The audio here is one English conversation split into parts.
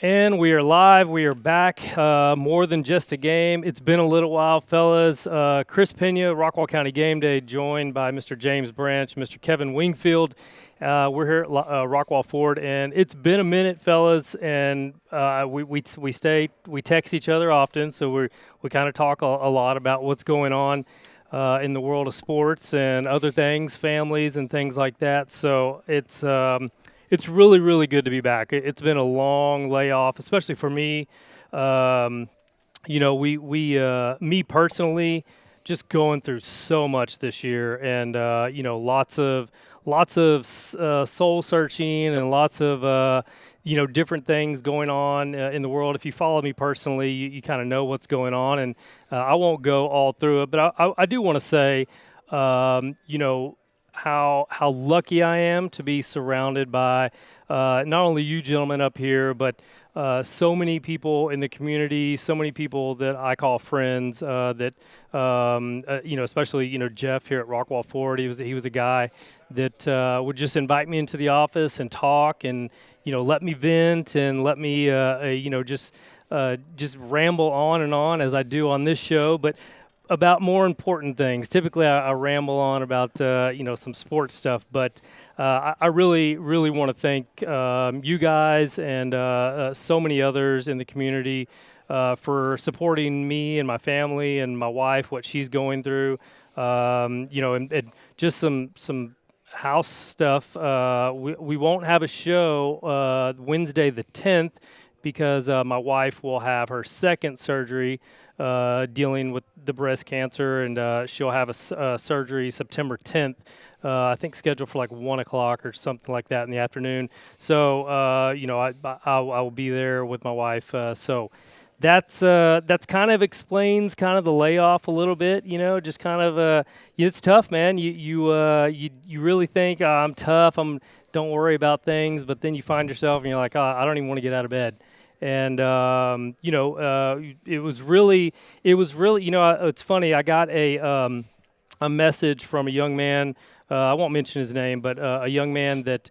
And we are live. We are back. More than just a game. It's been a little while, fellas. Chris Pena, Rockwall County Game Day, joined by Mr. James Branch, Mr. Kevin Wingfield. We're here at Rockwall Ford, and it's been a minute, fellas. And we text each other often, so we kind of talk a lot about what's going on in the world of sports and other things, families and things like that. So it's really, really good to be back. It's been a long layoff, especially for me. Um, me personally, just going through so much this year, and lots of soul searching and lots of different things going on in the world. If you follow me personally, you kind of know what's going on, and I won't go all through it, but I do want to say, how lucky I am to be surrounded by not only you gentlemen up here, but so many people in the community, so many people that I call friends. Especially Jeff here at Rockwall Ford. He was a guy that would just invite me into the office and talk, and let me vent and let me just ramble on as I do on this show, but about more important things. Typically, I ramble on about some sports stuff, but I really, really want to thank you guys and so many others in the community for supporting me and my family and my wife, what she's going through. And just some house stuff. We won't have a show Wednesday the 10th because my wife will have her second surgery dealing with the breast cancer, and she'll have a surgery September 10th. I think scheduled for like 1 o'clock or something like that in the afternoon. So, I will be there with my wife. So that's kind of explains kind of the layoff a little bit. Just kind of it's tough, man. You really think I'm tough. Don't worry about things, but then you find yourself and you're like, I don't even want to get out of bed. And it was really, it's funny. I got a message from a young man. I won't mention his name, but a young man that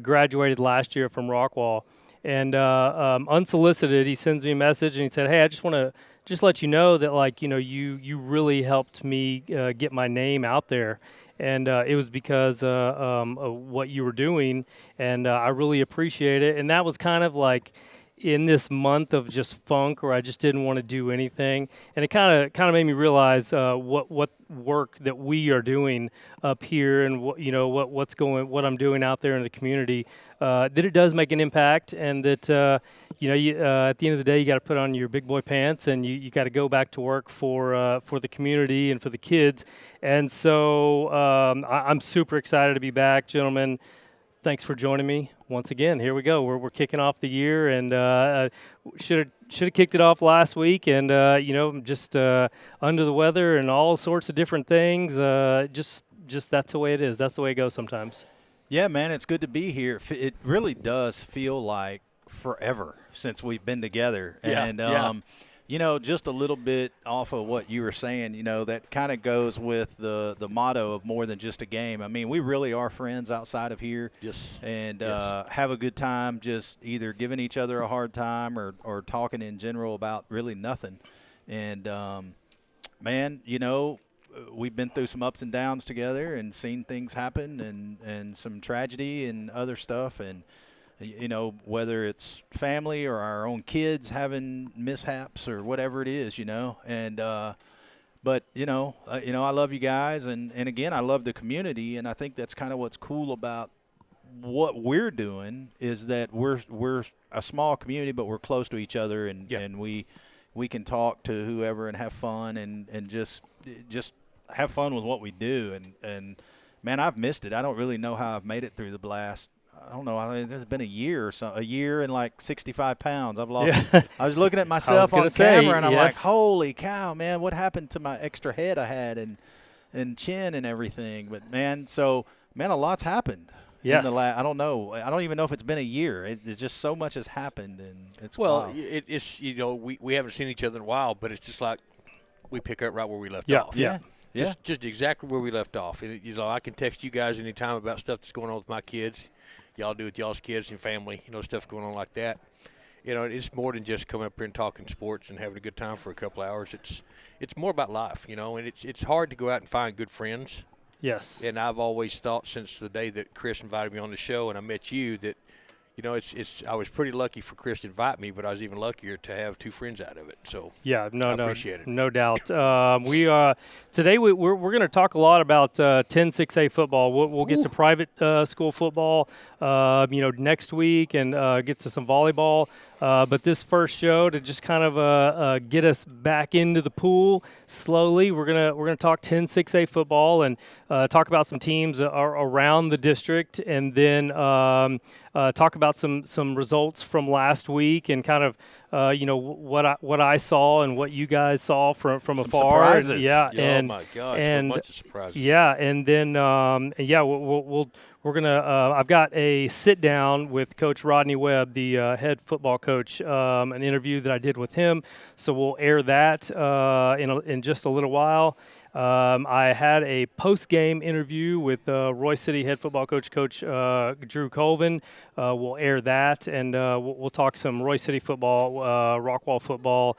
graduated last year from Rockwall, and unsolicited, he sends me a message and he said, "Hey, I just want to just let you know that you really helped me get my name out there." And it was because of what you were doing, and I really appreciate it. And that was kind of like in this month of just funk where I just didn't want to do anything, and it kind of made me realize what work that we are doing up here, and what I'm doing out there in the community, that it does make an impact, and that at the end of the day you got to put on your big boy pants and you got to go back to work for the community and for the kids. And so I'm super excited to be back, gentlemen. Thanks for joining me once again. Here we go. We're kicking off the year, and should have kicked it off last week. And just under the weather and all sorts of different things. Just that's the way it is. That's the way it goes sometimes. Yeah, man, it's good to be here. It really does feel like forever since we've been together. Yeah, And just a little bit off of what you were saying, that kind of goes with the motto of more than just a game. I mean, we really are friends outside of here. Yes. And have a good time just either giving each other a hard time or talking in general about really nothing. And, man, we've been through some ups and downs together and seen things happen and some tragedy and other stuff. And, whether it's family or our own kids having mishaps or whatever it is, and but I love you guys, and again, I love the community, and I think that's kind of what's cool about what we're doing is that we're a small community, but we're close to each other, and we can talk to whoever and have fun and just have fun with what we do, and man, I've missed it. I don't really know how I've made it through the last. I don't know. I mean, there's been a year and like 65 pounds. I've lost. Yeah. I was looking at myself on say, camera, and I'm like, yes. holy cow, man, what happened to my extra head I had and chin and everything? But, man, a lot's happened. Yes. I don't know. I don't even know if it's been a year. It's just so much has happened, and it's Well, wild. it's we haven't seen each other in a while, but it's just like we pick up right where we left Yeah. off. Yeah. Just exactly where we left off. And I can text you guys anytime about stuff that's going on with my kids. Y'all do with y'all's kids and family, stuff going on like that. You know, it's more than just coming up here and talking sports and having a good time for a couple hours. It's more about life, you know, and it's hard to go out and find good friends. Yes. And I've always thought since the day that Chris invited me on the show and I met you that, you know, I was pretty lucky for Chris to invite me, but I was even luckier to have two friends out of it. So yeah, I appreciate it. No doubt. Today we're going to talk a lot about 10-6A football. We'll get to private school football, next week, and get to some volleyball. But this first show, to just kind of get us back into the pool slowly, we're gonna talk 10-6A football and talk about some teams around the district, and then talk about some results from last week and kind of what I saw and what you guys saw from Some afar. surprises. And, yeah, Oh and my gosh, and a bunch of surprises. yeah, and then we're gonna. I've got a sit down with Coach Rodney Webb, the head football coach. An interview that I did with him, so we'll air that in just a little while. I had a post-game interview with Royce City head football coach, Drew Colvin. We'll air that, and we'll talk some Royce City football, Rockwall football,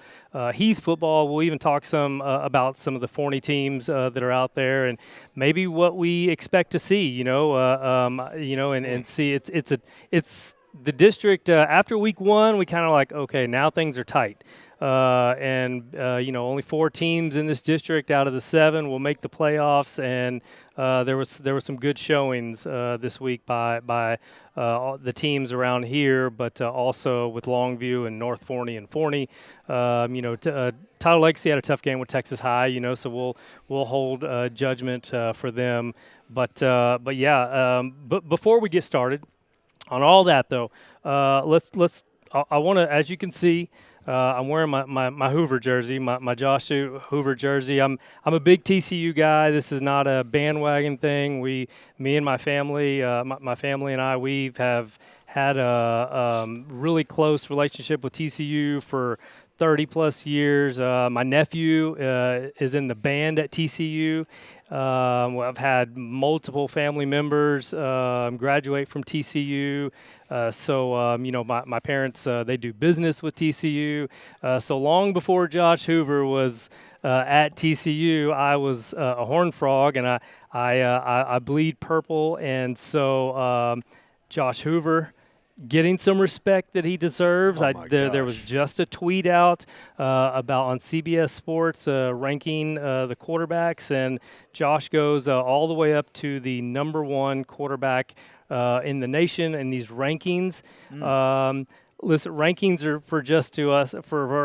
Heath football. We'll even talk some about some of the Forney teams that are out there, and maybe what we expect to see. And see it's the district after week one. We kind of like, okay, now things are tight. Only 4 teams in this district out of the 7 will make the playoffs, and there were some good showings this week by the teams around here, but also with Longview and North Forney and Forney. Tyler Legacy had a tough game with Texas High, so we'll hold judgment for them. But before we get started on all that, though, I want to, as you can see. I'm wearing my Hoover jersey, my Josh Hoover jersey. I'm a big TCU guy. This is not a bandwagon thing. Me and my family, my family and I, we've had a really close relationship with TCU for 30-plus years. My nephew is in the band at TCU. I've had multiple family members graduate from TCU. My parents, they do business with TCU. So long before Josh Hoover was at TCU, I was a Horned Frog, and I bleed purple. And so Josh Hoover, getting some respect that he deserves. There was just a tweet out about on CBS Sports ranking the quarterbacks, and Josh goes all the way up to the number 1 quarterback in the nation in these rankings. Listen, rankings are for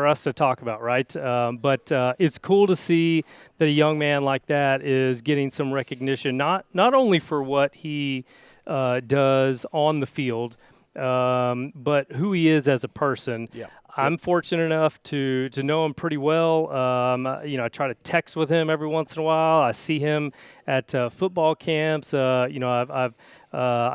us to talk about, right? But it's cool to see that a young man like that is getting some recognition, not only for what he does on the field, but who he is as a person. Yeah. I'm fortunate enough to know him pretty well. I try to text with him every once in a while. I see him at football camps. I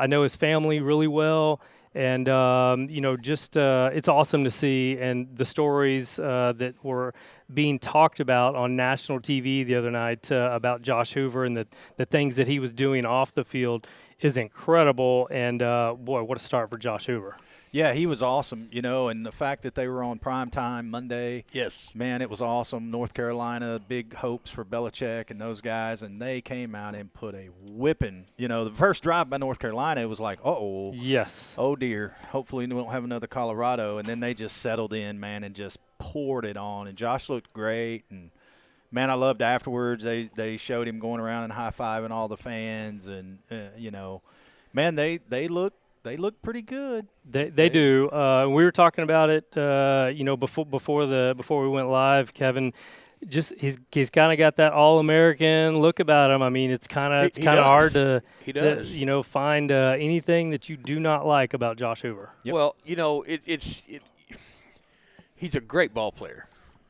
know his family really well, and it's awesome to see. And the stories that were being talked about on national TV the other night about Josh Hoover and the things that he was doing off the field is incredible. And boy, what a start for Josh Hoover. Yeah, he was awesome, and the fact that they were on primetime Monday, yes, man, it was awesome. North Carolina, big hopes for Belichick and those guys, and they came out and put a whipping. The first drive by North Carolina, it was like, uh-oh. Yes. Oh, dear. Hopefully we won't have another Colorado. And then they just settled in, man, and just poured it on. And Josh looked great, and man, I loved afterwards. They showed him going around and high-fiving all the fans, and man, they look pretty good. They do. We were talking about it, before we went live. Kevin, just he's kind of got that All-American look about him. I mean, it's kind of hard to find anything that you do not like about Josh Hoover. Yep. Well, he's a great ball player.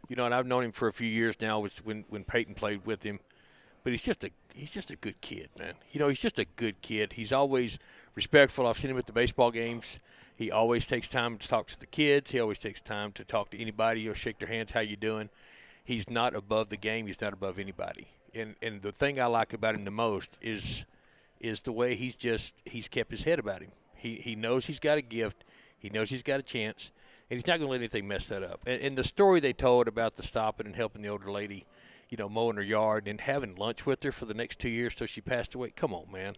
And I've known him for a few years now. When Peyton played with him, but he's just a good kid, man. He's just a good kid. He's always respectful. I've seen him at the baseball games. He always takes time to talk to the kids. He always takes time to talk to anybody. Shake their hands. How you doing? He's not above the game. He's not above anybody. And the thing I like about him the most is the way he's kept his head about him. He knows he's got a gift. He knows he's got a chance. and he's not going to let anything mess that up. And the story they told about the stopping and helping the older lady, mowing her yard and having lunch with her for the next 2 years till she passed away. Come on, man.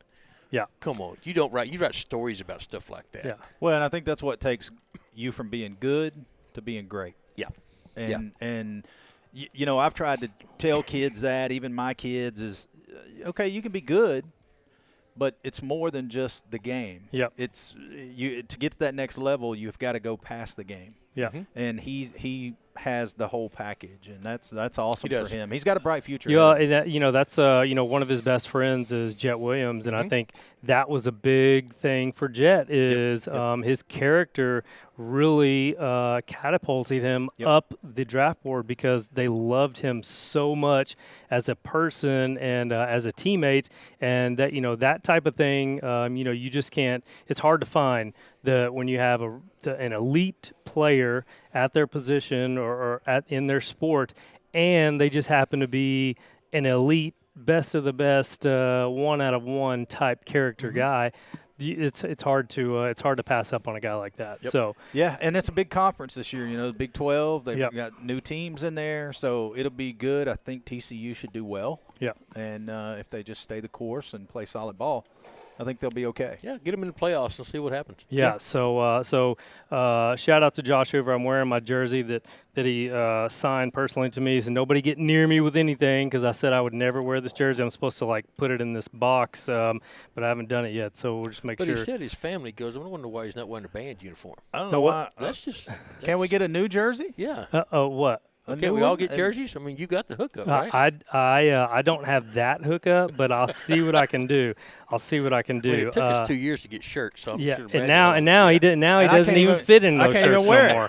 Yeah. Come on. You write stories about stuff like that. Yeah. Well, and I think that's what takes you from being good to being great. Yeah. And I've tried to tell kids that, even my kids, is okay, you can be good, but it's more than just the game. Yep. It's to get to that next level, you've got to go past the game. Yeah. And he has the whole package, and that's awesome He for does. him. He's got a bright future. Yeah, and that's one of his best friends is Jet Williams, and I think that was a big thing for Jet is his character really catapulted him up the draft board because they loved him so much as a person and as a teammate, and that that type of thing you just can't. It's hard to find when you have an elite player at their position or in their sport, and they just happen to be an elite, best of the best, 1 out of 1 type character guy. It's hard to pass up on a guy like that. Yep. So yeah, and it's a big conference this year. The Big 12. They've got new teams in there, so it'll be good. I think TCU should do well. Yeah, and if they just stay the course and play solid ball, I think they'll be okay. Yeah, get them in the playoffs and see what happens. Yeah. So shout out to Josh Hoover. I'm wearing my jersey that he signed personally to me. He said, nobody get near me with anything because I said I would never wear this jersey. I'm supposed to put it in this box, but I haven't done it yet. So we'll just make sure. But he said his family goes. I wonder why he's not wearing a band uniform. I don't know why. Can we get a new jersey? Yeah. What? Okay, we all get jerseys. I mean, you got the hookup, right? I don't have that hookup, but I'll see what I can do. I mean, it took us 2 years to get shirts, so I'm sure. And now he didn't. Now he doesn't even fit in those shirts no more.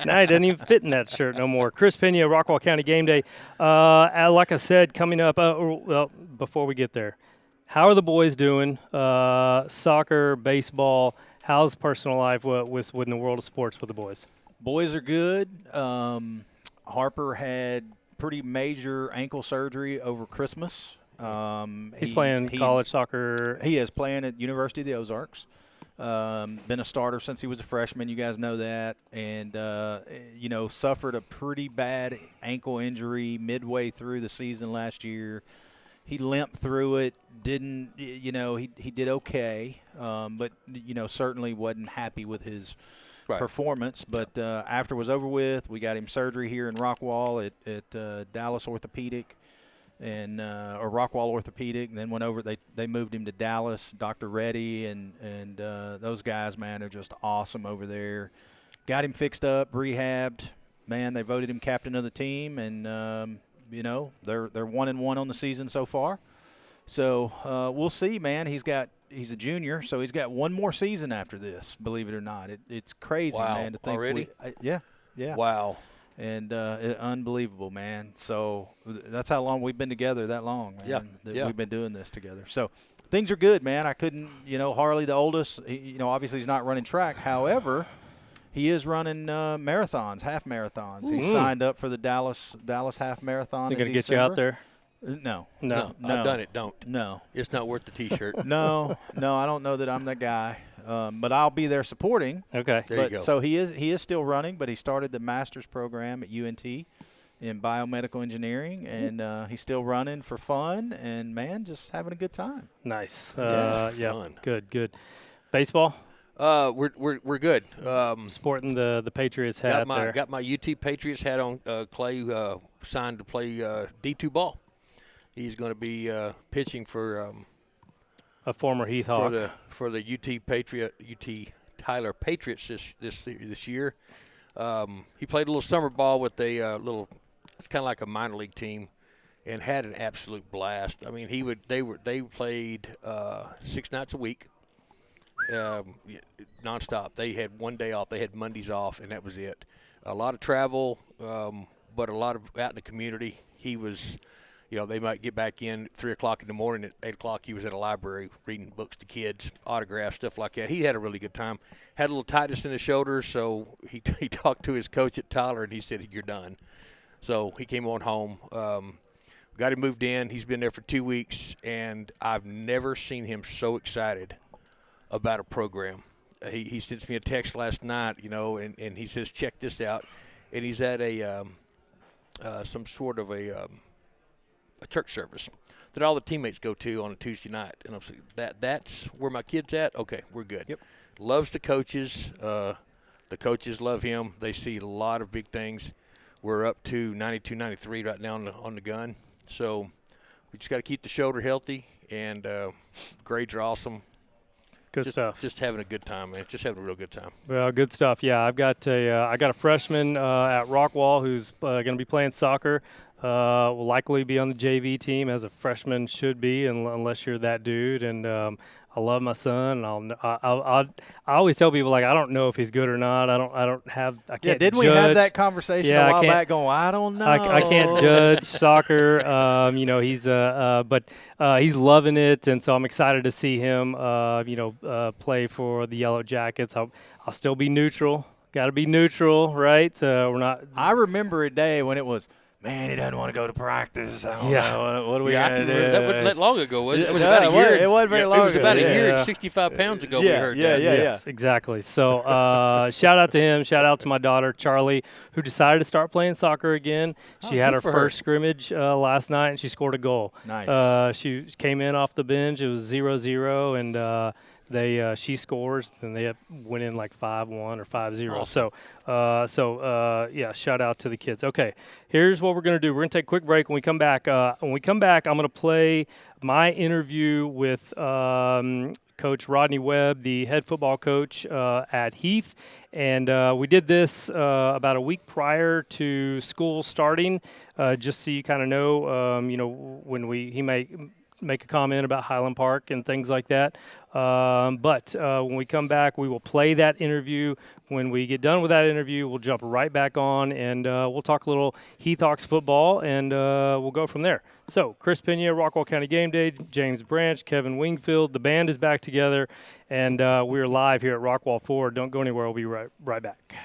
Now he doesn't even fit in that shirt no more. Chris Pena, Rockwall County Game Day. Like I said, coming up. Well, before we get there, how are the boys doing? Soccer, baseball. How's personal life within the world of sports with the boys? Boys are good. Harper had pretty major ankle surgery over Christmas. He's playing college soccer. He is playing at University of the Ozarks. Been a starter since he was a freshman. You guys know that. And, suffered a pretty bad ankle injury midway through the season last year. He limped through it. Didn't, he did okay. But, certainly wasn't happy with his performance, but after it was over with, we got him surgery here in Rockwall at Dallas Orthopedic or Rockwall Orthopedic, and then went over. They moved him to Dallas. Dr. Reddy and those guys, man, are just awesome over there. Got him fixed up, rehabbed. Man, they voted him captain of the team, and they're 1-1 on the season so far. So we'll see, man. He's a junior, so he's got one more season after this, believe it or not. It's crazy, man, to think. Already? Yeah. Wow. And unbelievable, man. So that's how long we've been together, that long, man. We've been doing this together. So things are good, man. I couldn't, Harley, the oldest, obviously he's not running track. However, he is running marathons, half marathons. He signed up for the Dallas half marathon. They're going to get you out there? No. I've done it. Don't. No. It's not worth the T-shirt. No, I don't know that I'm that guy. But I'll be there supporting. Okay. There you go. So he is still running, but he started the master's program at UNT in biomedical engineering, and he's still running for fun, and, man, just having a good time. Nice. Fun. Good. Baseball? We're good. Sporting the Patriots hat there. Got my UT Patriots hat on. Clay signed to play D2 ball. He's going to be pitching for a former Heath Hawk for the UT Tyler Patriots this year. He played a little summer ball with a it's kind of like a minor league team, and had an absolute blast. I mean, they played 6 nights a week, nonstop. They had one day off. They had Mondays off, and that was it. A lot of travel, but a lot of out in the community. He was. They might get back in 3 o'clock in the morning. At 8 o'clock, he was at a library reading books to kids, autographs, stuff like that. He had a really good time. Had a little tightness in his shoulders, so he talked to his coach at Tyler, and he said, "You're done." So he came on home. Got him moved in. He's been there for 2 weeks, and I've never seen him so excited about a program. he sends me a text last night, and he says, check this out. And he's at some sort of a church service that all the teammates go to on a Tuesday night. And I'm saying, that's where my kid's at? Okay, we're good. Yep. Loves the coaches. The coaches love him. They see a lot of big things. We're up to 92, 93 right now on the gun. So we just got to keep the shoulder healthy, and grades are awesome. Good stuff. Just having a good time, man. Just having a real good time. Well, good stuff. Yeah, I got a freshman at Rockwall who's going to be playing soccer. Will likely be on the JV team, as a freshman should be, unless you're that dude. And I love my son. I always tell people, like, I don't know if he's good or not. I can't. Yeah, didn't judge. we have that conversation a while back? Going, I don't know. I can't judge soccer. But he's loving it, and so I'm excited to see him. Play for the Yellow Jackets. I'll still be neutral. Got to be neutral, right? We're not. I remember a day when it was, man, he doesn't want to go to practice. I don't know. What are we going to do? That wasn't that long ago, was it? It was No, about a year. It wasn't very long ago. It was about a year and Yeah. 65 pounds ago we heard that. Yes, exactly. So shout out to him. Shout out to my daughter, Charlie, who decided to start playing soccer again. She had her first scrimmage last night, and she scored a goal. Nice. She came in off the bench. It was 0-0, and she scores, and they went in like 5-1 or 5-0. Awesome. Yeah, shout out to the kids. Okay, here's what we're going to do. We're going to take a quick break. When we come back, I'm going to play my interview with Coach Rodney Webb, the head football coach at Heath. And we did this about a week prior to school starting, just so you kind of know, when he may make a comment about Highland Park and things like that. But when we come back, we will play that interview. When we get done with that interview, we'll jump right back on, and we'll talk a little Heath Hawks football, and we'll go from there. So Chris Pena, Rockwall County Game Day, James Branch, Kevin Wingfield. The band is back together, and we're live here at Rockwall 4. Don't go anywhere. We'll be right back.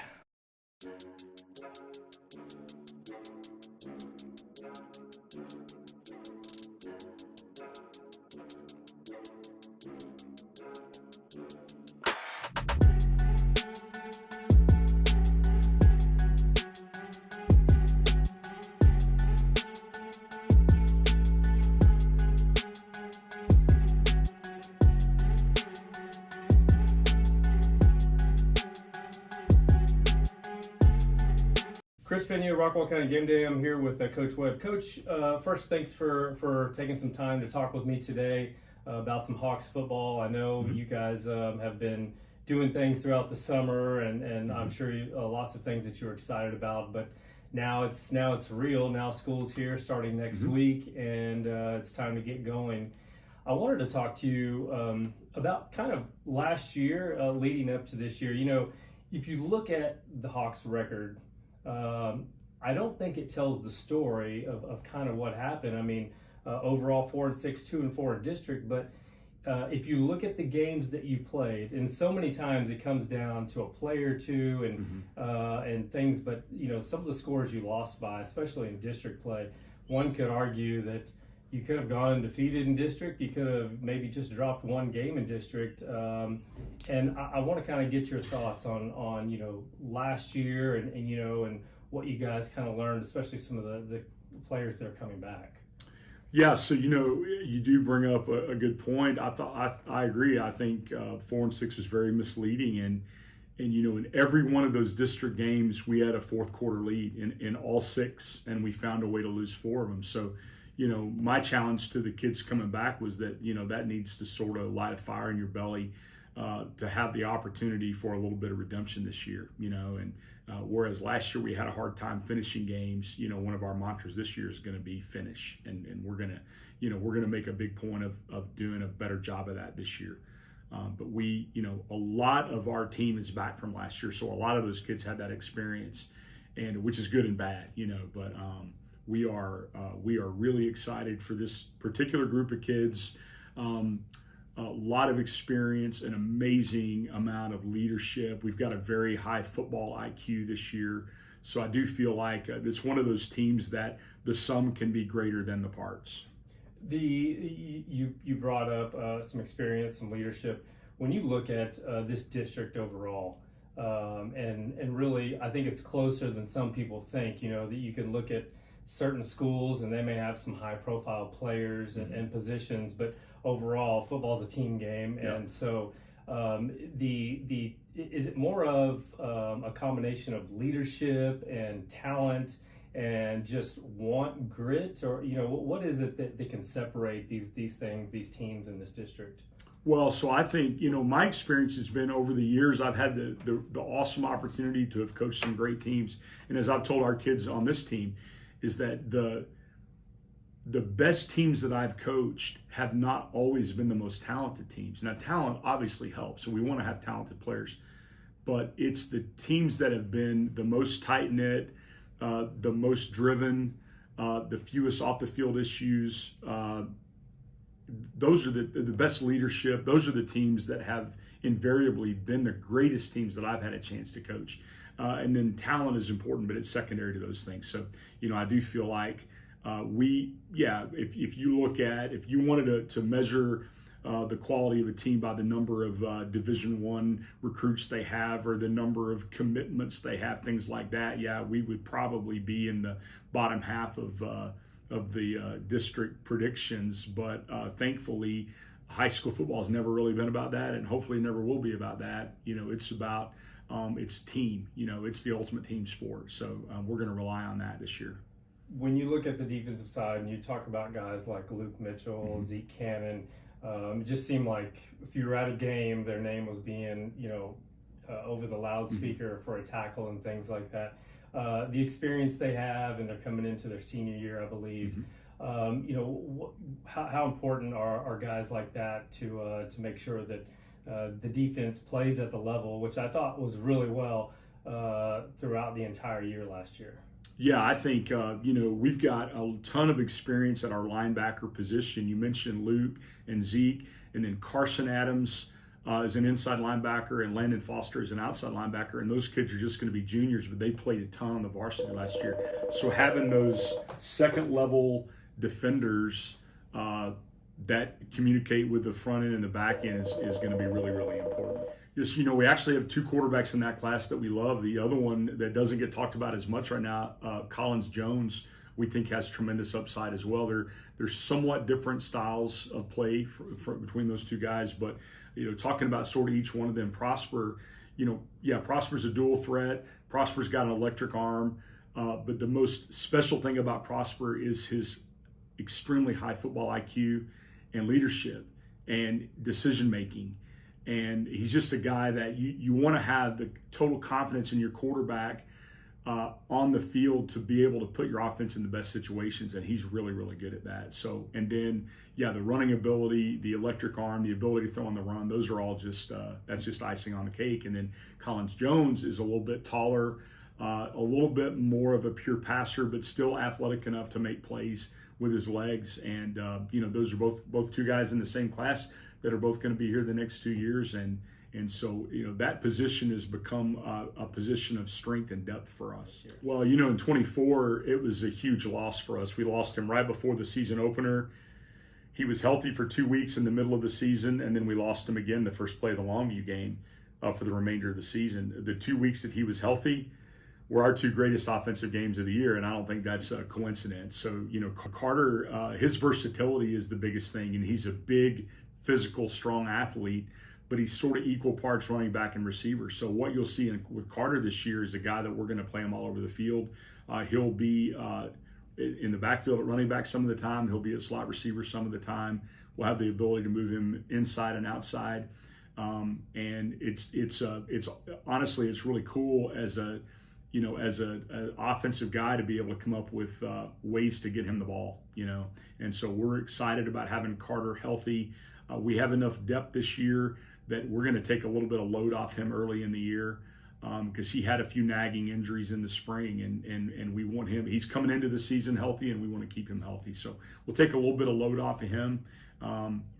Chris Pena, Rockwall County Game Day. I'm here with Coach Webb. Coach, first, thanks for taking some time to talk with me today about some Hawks football. I know you guys have been doing things throughout the summer, and I'm sure lots of things that you're excited about. But now it's real. Now school's here starting next week, and it's time to get going. I wanted to talk to you about kind of last year leading up to this year. You know, if you look at the Hawks record, I don't think it tells the story of kind of what happened. I mean, overall 4-6, 2-4 in district, but if you look at the games that you played, and so many times it comes down to a play or two and things, but you know, some of the scores you lost by, especially in district play, one could argue that you could have gone undefeated in district. You could have maybe just dropped one game in district. And I want to kind of get your thoughts on you know, last year and you know, and what you guys kind of learned, especially some of the players that are coming back. Yeah, so you know, you do bring up a good point. I agree. I think 4-6 was very misleading, and you know, in every one of those district games, we had a fourth quarter lead in all six, and we found a way to lose four of them. So, you know, my challenge to the kids coming back was that, you know, that needs to sort of light a fire in your belly to have the opportunity for a little bit of redemption this year, you know. And whereas last year we had a hard time finishing games, you know, one of our mantras this year is going to be finish, and we're going to, you know, we're going to make a big point of doing a better job of that this year. But we, you know, a lot of our team is back from last year, so a lot of those kids had that experience, and which is good and bad, you know. But we are really excited for this particular group of kids. A lot of experience, an amazing amount of leadership. We've got a very high football IQ this year. So I do feel like it's one of those teams that the sum can be greater than the parts. You brought up some experience, some leadership. when you look at this district overall, and really, I think it's closer than some people think. That you can look at certain schools and they may have some high-profile players and positions, but overall, football's a team game, and so is it more of a combination of leadership and talent and just grit, or what is it that can separate these teams in this district? Well, so I think, my experience has been over the years, I've had the awesome opportunity to have coached some great teams. And as I've told our kids on this team, is that the best teams that I've coached have not always been the most talented teams. Now, talent obviously helps, so we want to have talented players. But it's the teams that have been the most tight-knit, the most driven, the fewest off-the-field issues. Those are the best leadership. Those are the teams that have invariably been the greatest teams that I've had a chance to coach. And then talent is important, but it's secondary to those things. So, I do feel like if you wanted to measure the quality of a team by the number of Division I recruits they have or the number of commitments they have, things like that, we would probably be in the bottom half of the district predictions. But thankfully, high school football has never really been about that, and hopefully never will be about that. It's about it's team. It's the ultimate team sport. So we're going to rely on that this year. When you look at the defensive side and you talk about guys like Luke Mitchell, Zeke Cannon, it just seemed like if you were at a game, their name was being, over the loudspeaker for a tackle and things like that. The experience they have, and they're coming into their senior year, I believe. How important are guys like that to make sure that the defense plays at the level, which I thought was really well throughout the entire year last year? Yeah, I think, we've got a ton of experience at our linebacker position. You mentioned Luke and Zeke, and then Carson Adams is an inside linebacker, and Landon Foster is an outside linebacker. And those kids are just going to be juniors, but they played a ton on the varsity last year. So having those second-level defenders that communicate with the front end and the back end is going to be really, really important. Just, we actually have two quarterbacks in that class that we love. The other one that doesn't get talked about as much right now, Collins Jones, we think has tremendous upside as well. There's somewhat different styles of play between those two guys, but talking about sort of each one of them, Prosper, Prosper's a dual threat. Prosper's got an electric arm, but the most special thing about Prosper is his extremely high football IQ and leadership and decision making. And he's just a guy that you want to have the total confidence in your quarterback on the field to be able to put your offense in the best situations, and he's really, really good at that. So, and then, the running ability, the electric arm, the ability to throw on the run, those are all just that's just icing on the cake. And then Collins Jones is a little bit taller, a little bit more of a pure passer, but still athletic enough to make plays with his legs. And those are both two guys in the same class that are both going to be here the next 2 years, and so that position has become a position of strength and depth for us. Well, in 24 it was a huge loss for us. We lost him right before the season opener. He was healthy for 2 weeks in the middle of the season, and then we lost him again the first play of the Longview game for the remainder of the season. The 2 weeks that he was healthy were our two greatest offensive games of the year, and I don't think that's a coincidence. So Carter, his versatility is the biggest thing, and he's a big, physical, strong athlete, but he's sort of equal parts running back and receiver. So what you'll see with Carter this year is a guy that we're going to play him all over the field. He'll be in the backfield at running back some of the time. He'll be at slot receiver some of the time. We'll have the ability to move him inside and outside. And it's honestly, it's really cool as an offensive guy to be able to come up with ways to get him the ball, And so we're excited about having Carter healthy. We have enough depth this year that we're going to take a little bit of load off him early in the year. because he had a few nagging injuries in the spring, and we want him. He's coming into the season healthy, and we want to keep him healthy. So we'll take a little bit of load off of him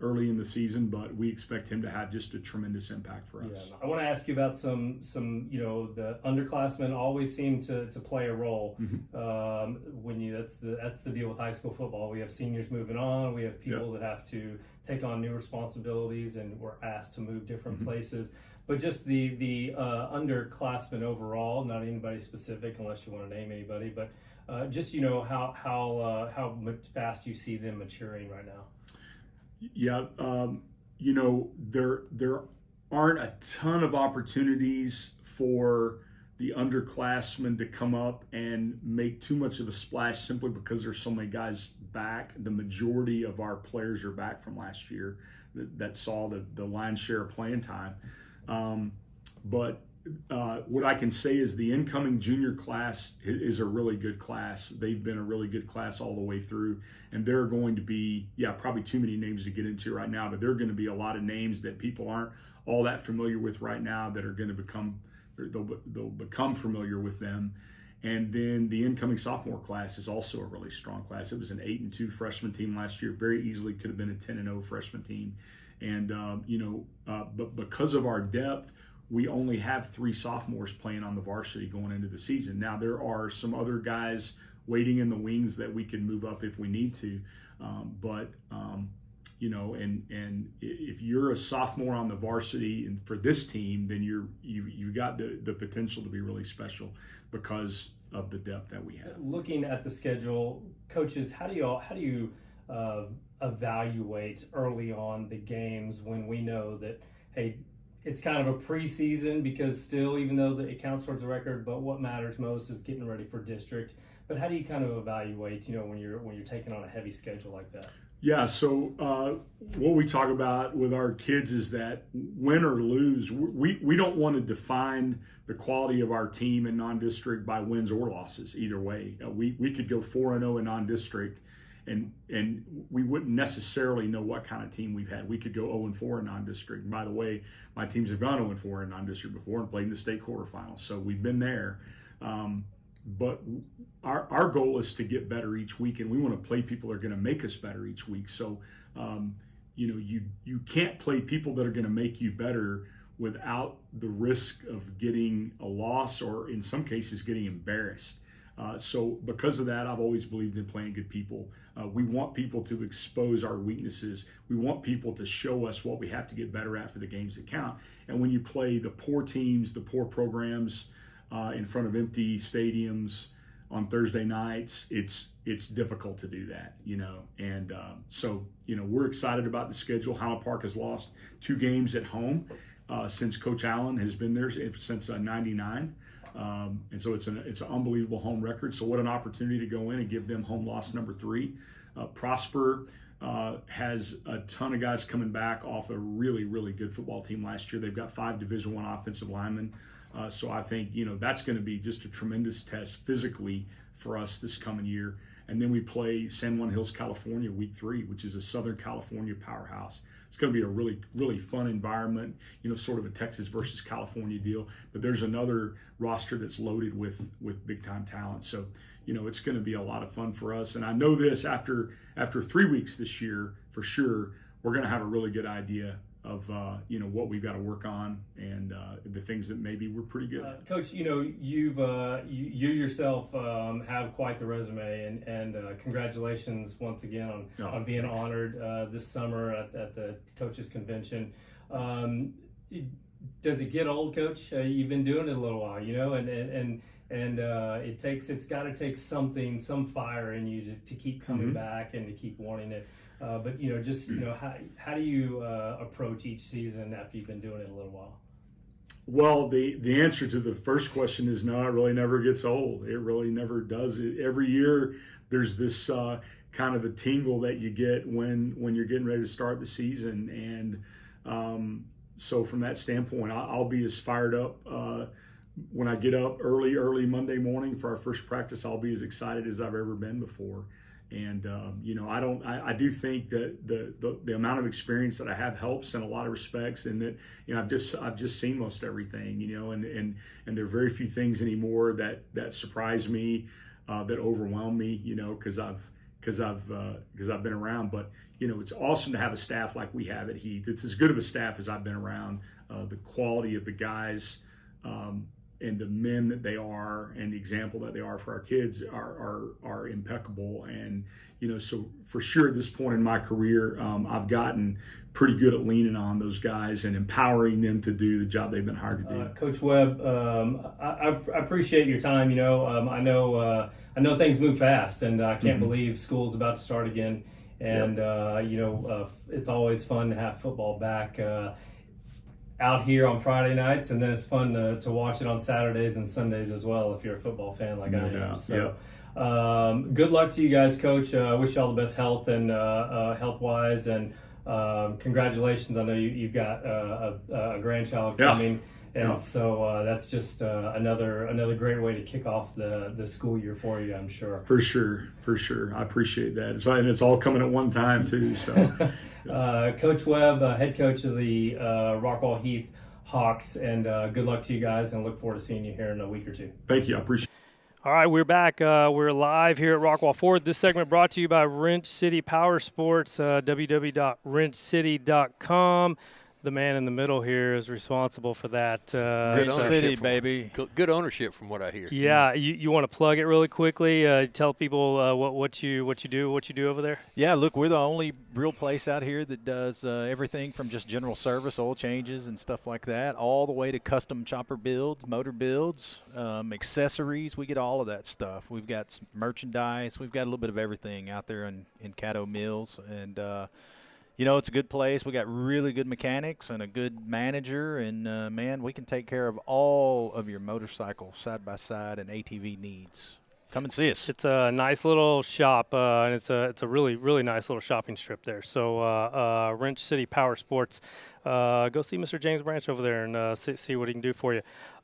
early in the season, but we expect him to have just a tremendous impact for us. I want to ask you about some the underclassmen always seem to play a role that's the deal with high school football. We have seniors moving on, we have people that have to take on new responsibilities, and we're asked to move different places. But just the underclassmen overall, not anybody specific unless you want to name anybody, but just how much fast you see them maturing right now. Yeah, there aren't a ton of opportunities for the underclassmen to come up and make too much of a splash simply because there's so many guys back. The majority of our players are back from last year that saw the lion's share of playing time. But what I can say is the incoming junior class is a really good class. They've been a really good class all the way through, and there are going to be, probably too many names to get into right now, but there are going to be a lot of names that people aren't all that familiar with right now that are going to they'll become familiar with them. And then the incoming sophomore class is also a really strong class. It was an 8-2 freshman team last year. Very easily could have been a 10-0 freshman team. And, but because of our depth, we only have 3 sophomores playing on the varsity going into the season. Now, there are some other guys waiting in the wings that we can move up if we need to. And if you're a sophomore on the varsity and for this team, then you've got the potential to be really special because of the depth that we have. Looking at the schedule, coaches, how do you evaluate early on the games when we know that, hey, it's kind of a preseason because still, even though it counts towards a record, but what matters most is getting ready for district. But how do you kind of evaluate, when you're taking on a heavy schedule like that? Yeah, so what we talk about with our kids is that win or lose, we don't want to define the quality of our team in non-district by wins or losses either way. We could go 4-0 in non-district, and we wouldn't necessarily know what kind of team we've had. We could go 0-4 in non-district. And by the way, my teams have gone 0-4 in non-district before and played in the state quarterfinals, so we've been there. But our goal is to get better each week, and we want to play people that are going to make us better each week. So, you can't play people that are going to make you better without the risk of getting a loss or, in some cases, getting embarrassed. So because of that, I've always believed in playing good people. We want people to expose our weaknesses. We want people to show us what we have to get better at for the games that count. And when you play the poor teams, the poor programs, in front of empty stadiums on Thursday nights, it's difficult to do that, And so we're excited about the schedule. Highland Park has lost 2 games at home since Coach Allen has been there since '99, and so it's an unbelievable home record. So what an opportunity to go in and give them home loss number 3. Prosper has a ton of guys coming back off a really, really good football team last year. They've got 5 Division I offensive linemen. So I think, that's going to be just a tremendous test physically for us this coming year. And then we play San Juan Hills, California, week 3, which is a Southern California powerhouse. It's going to be a really, really fun environment, sort of a Texas versus California deal. But there's another roster that's loaded with big-time talent. So, it's going to be a lot of fun for us. And I know this, after 3 weeks this year, for sure, we're going to have a really good idea of what we've got to work on and the things that maybe we're pretty good at. Coach, you yourself have quite the resume, and congratulations once again on being honored this summer at the coaches convention. Does it get old, Coach? You've been doing it a little while, and it's got to take some fire in you to keep coming back and to keep wanting it. But how do you approach each season after you've been doing it a little while? Well, the answer to the first question is no. It really never gets old. It really never does. Every year there's this kind of a tingle that you get when you're getting ready to start the season, and so from that standpoint, I'll be as fired up when I get up early Monday morning for our first practice. I'll be as excited as I've ever been before. And I do think that the amount of experience that I have helps in a lot of respects, and that I've just seen most everything, and there are very few things anymore that surprise me, that overwhelm me, because I've been around. But it's awesome to have a staff like we have at Heath. It's as good of a staff as I've been around. The quality of the guys, and the men that they are, and the example that they are for our kids are impeccable. And so for sure at this point in my career, I've gotten pretty good at leaning on those guys and empowering them to do the job they've been hired to do. Coach Webb, I appreciate your time. I know things move fast, and I can't believe school's about to start again. And it's always fun to have football back out here on Friday nights, and then it's fun to watch it on Saturdays and Sundays as well if you're a football fan like I am. So good luck to you guys, Coach. Wish you all the best health and health-wise, and congratulations. I know you've got a grandchild coming, and so that's just another great way to kick off the school year for you, I'm sure. For sure. I appreciate that. And it's all coming at one time too. So. Coach Webb, head coach of the Rockwall Heath Hawks, and good luck to you guys, and look forward to seeing you here in a week or two. Thank you. I appreciate it. All right, we're back. We're live here at Rockwall Ford. This segment brought to you by Wrench City Power Sports, www.wrenchcity.com. The man in the middle here is responsible for that. Good city, baby. Good ownership, from what I hear. Yeah, you want to plug it really quickly? Tell people what you do over there. Yeah, look, we're the only real place out here that does everything from just general service, oil changes, and stuff like that, all the way to custom chopper builds, motor builds, accessories. We get all of that stuff. We've got merchandise. We've got a little bit of everything out there in Caddo Mills, and it's a good place. We got really good mechanics and a good manager, and man, we can take care of all of your motorcycle side-by-side and ATV needs. Come and see us. It's a nice little shop, and it's a really, really nice little shopping strip there. So Wrench City Power Sports, go see Mr. James Branch over there and see what he can do for you.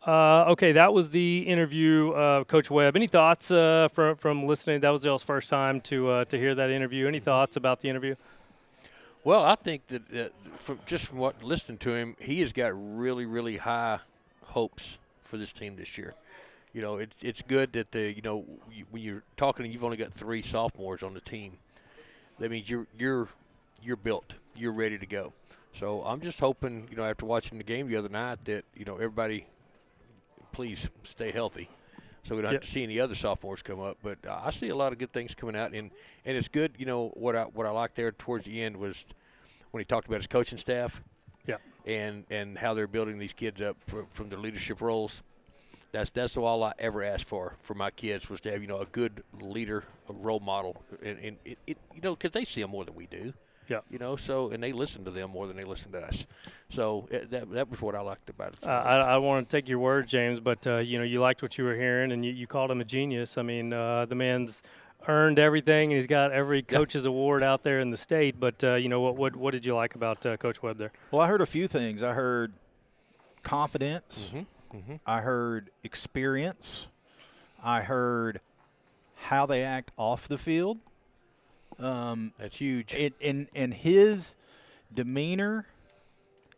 Okay, that was the interview, Coach Webb. Any thoughts from listening? That was y'all's first time to hear that interview. Any thoughts about the interview? Well, I think that from what listening to him, he has got really, really high hopes for this team this year. It's good that when you're talking, you've only got 3 sophomores on the team. That means you're built, you're ready to go. So I'm just hoping, after watching the game the other night, that everybody, please stay healthy, so we don't have to see any other sophomores come up. But I see a lot of good things coming out, and it's good. What I liked there towards the end was when he talked about his coaching staff, and how they're building these kids up from their leadership roles. That's all I ever asked for my kids, was to have a good leader, a role model, and it because they see them more than we do. Yeah. So, and they listen to them more than they listen to us. So that was what I liked about it. I want to take your word, James, but you liked what you were hearing, and you called him a genius. I mean, the man's earned everything, and he's got every coach's award out there in the state. But what did you like about Coach Webb there? Well, I heard a few things. I heard confidence. I heard experience. I heard how they act off the field. That's huge. And his demeanor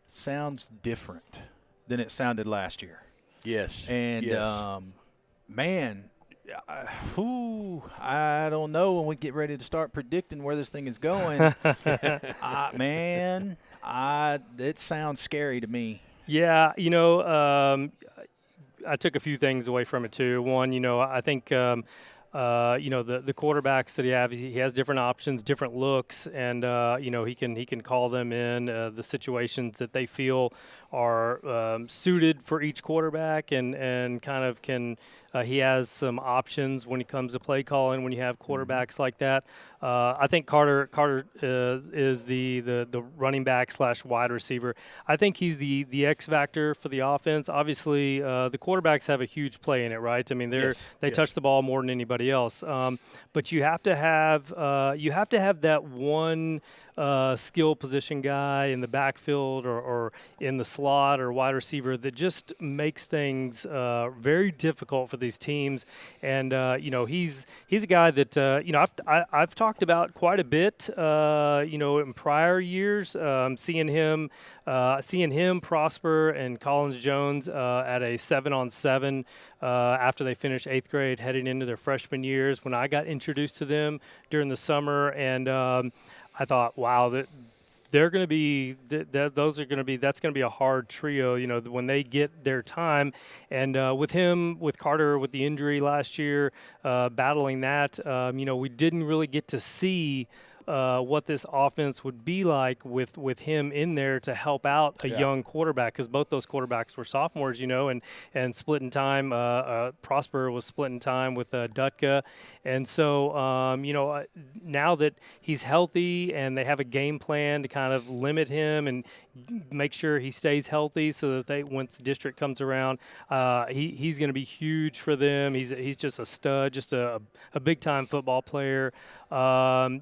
sounds different than it sounded last year. Yes. And, man, I don't know when we get ready to start predicting where this thing is going. It sounds scary to me. Yeah, I took a few things away from it too. One, I think the quarterbacks that he has different options, different looks, and he can call them in the situations that they feel are suited for each quarterback, and kind of can. He has some options when it comes to play calling when you have quarterbacks like that. I think Carter is the running back / wide receiver. I think he's the X factor for the offense. Obviously, the quarterbacks have a huge play in it, right? I mean, they touch the ball more than anybody everybody else. But you have to have that one skill position guy in the backfield or in the slot or wide receiver that just makes things very difficult for these teams. And he's a guy that I've talked about quite a bit. In prior years, seeing him prosper and Collins Jones at a 7-on-7 after they finished 8th grade, heading into their freshman years. When I got introduced to them during the summer, and I thought, wow, they're going to be that's going to be a hard trio, when they get their time. And with Carter with the injury last year, battling that, we didn't really get to see what this offense would be like with him in there to help out a young quarterback, because both those quarterbacks were sophomores, and splitting time. Prosper was splitting time with Dutka. And so, now that he's healthy and they have a game plan to kind of limit him and make sure he stays healthy so that once district comes around, he's going to be huge for them. He's just a stud, just a big-time football player. And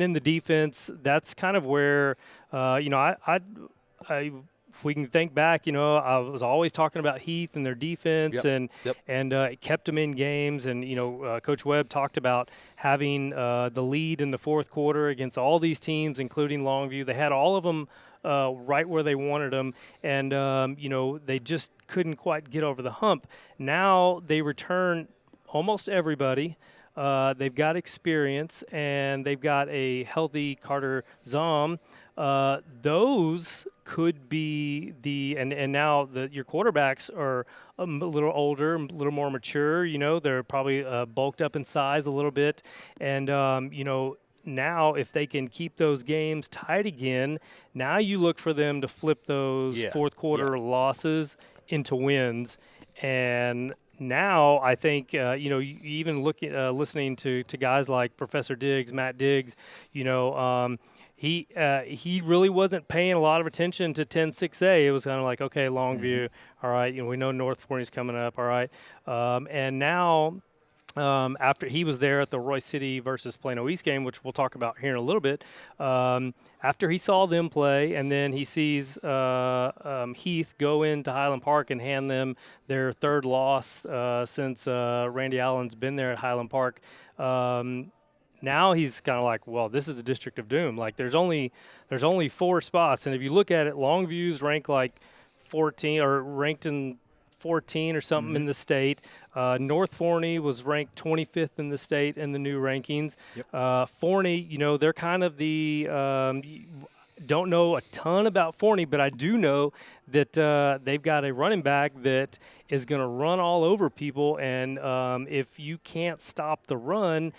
then the defense, that's kind of where, if we can think back, I was always talking about Heath and their defense, and it kept them in games. And Coach Webb talked about having the lead in the fourth quarter against all these teams, including Longview. They had all of them right where they wanted them, and they just couldn't quite get over the hump. Now they return almost everybody. They've got experience, and they've got a healthy Carter Zom. Those could be and now your quarterbacks are a little older, a little more mature. They're probably bulked up in size a little bit, and now if they can keep those games tight again, now you look for them to flip those fourth quarter losses into wins. And now I think you even listening to guys like Professor Diggs, Matt Diggs, he really wasn't paying a lot of attention to 10-6A. It was kind of like, okay, Longview, all right, we know North Forney's coming up, all right, and now. After he was there at the Royce City versus Plano East game, which we'll talk about here in a little bit, after he saw them play, and then he sees Heath go into Highland Park and hand them their third loss since Randy Allen's been there at Highland Park. Now he's kind of like, well, this is the District of Doom. Like there's only 4 spots, and if you look at it, Longview's ranked like 14 or ranked in 14 or something in the state. North Forney was ranked 25th in the state in the new rankings. Forney, they're kind of the don't know a ton about Forney, but I do know that they've got a running back that is going to run all over people, and if you can't stop the run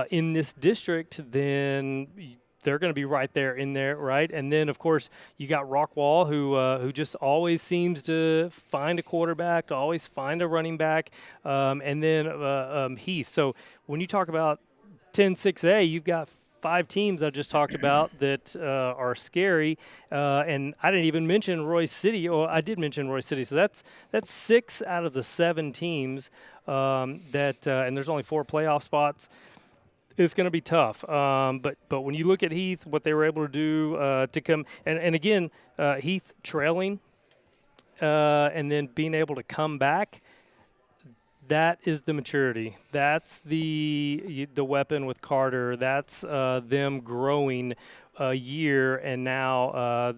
in this district, then they're going to be right there in there, right? And then, of course, you got Rockwall, who just always seems to find a quarterback, to always find a running back, and then Heath. So when you talk about 10-6A, you've got 5 teams I just talked about that are scary, and I didn't even mention Royce City. Or I did mention Royce City, so that's 6 out of the 7 teams and there's only 4 playoff spots. It's going to be tough, but when you look at Heath, what they were able to do to come, and again, Heath trailing, and then being able to come back, that is the maturity. That's the weapon with Carter. That's them growing a year, and now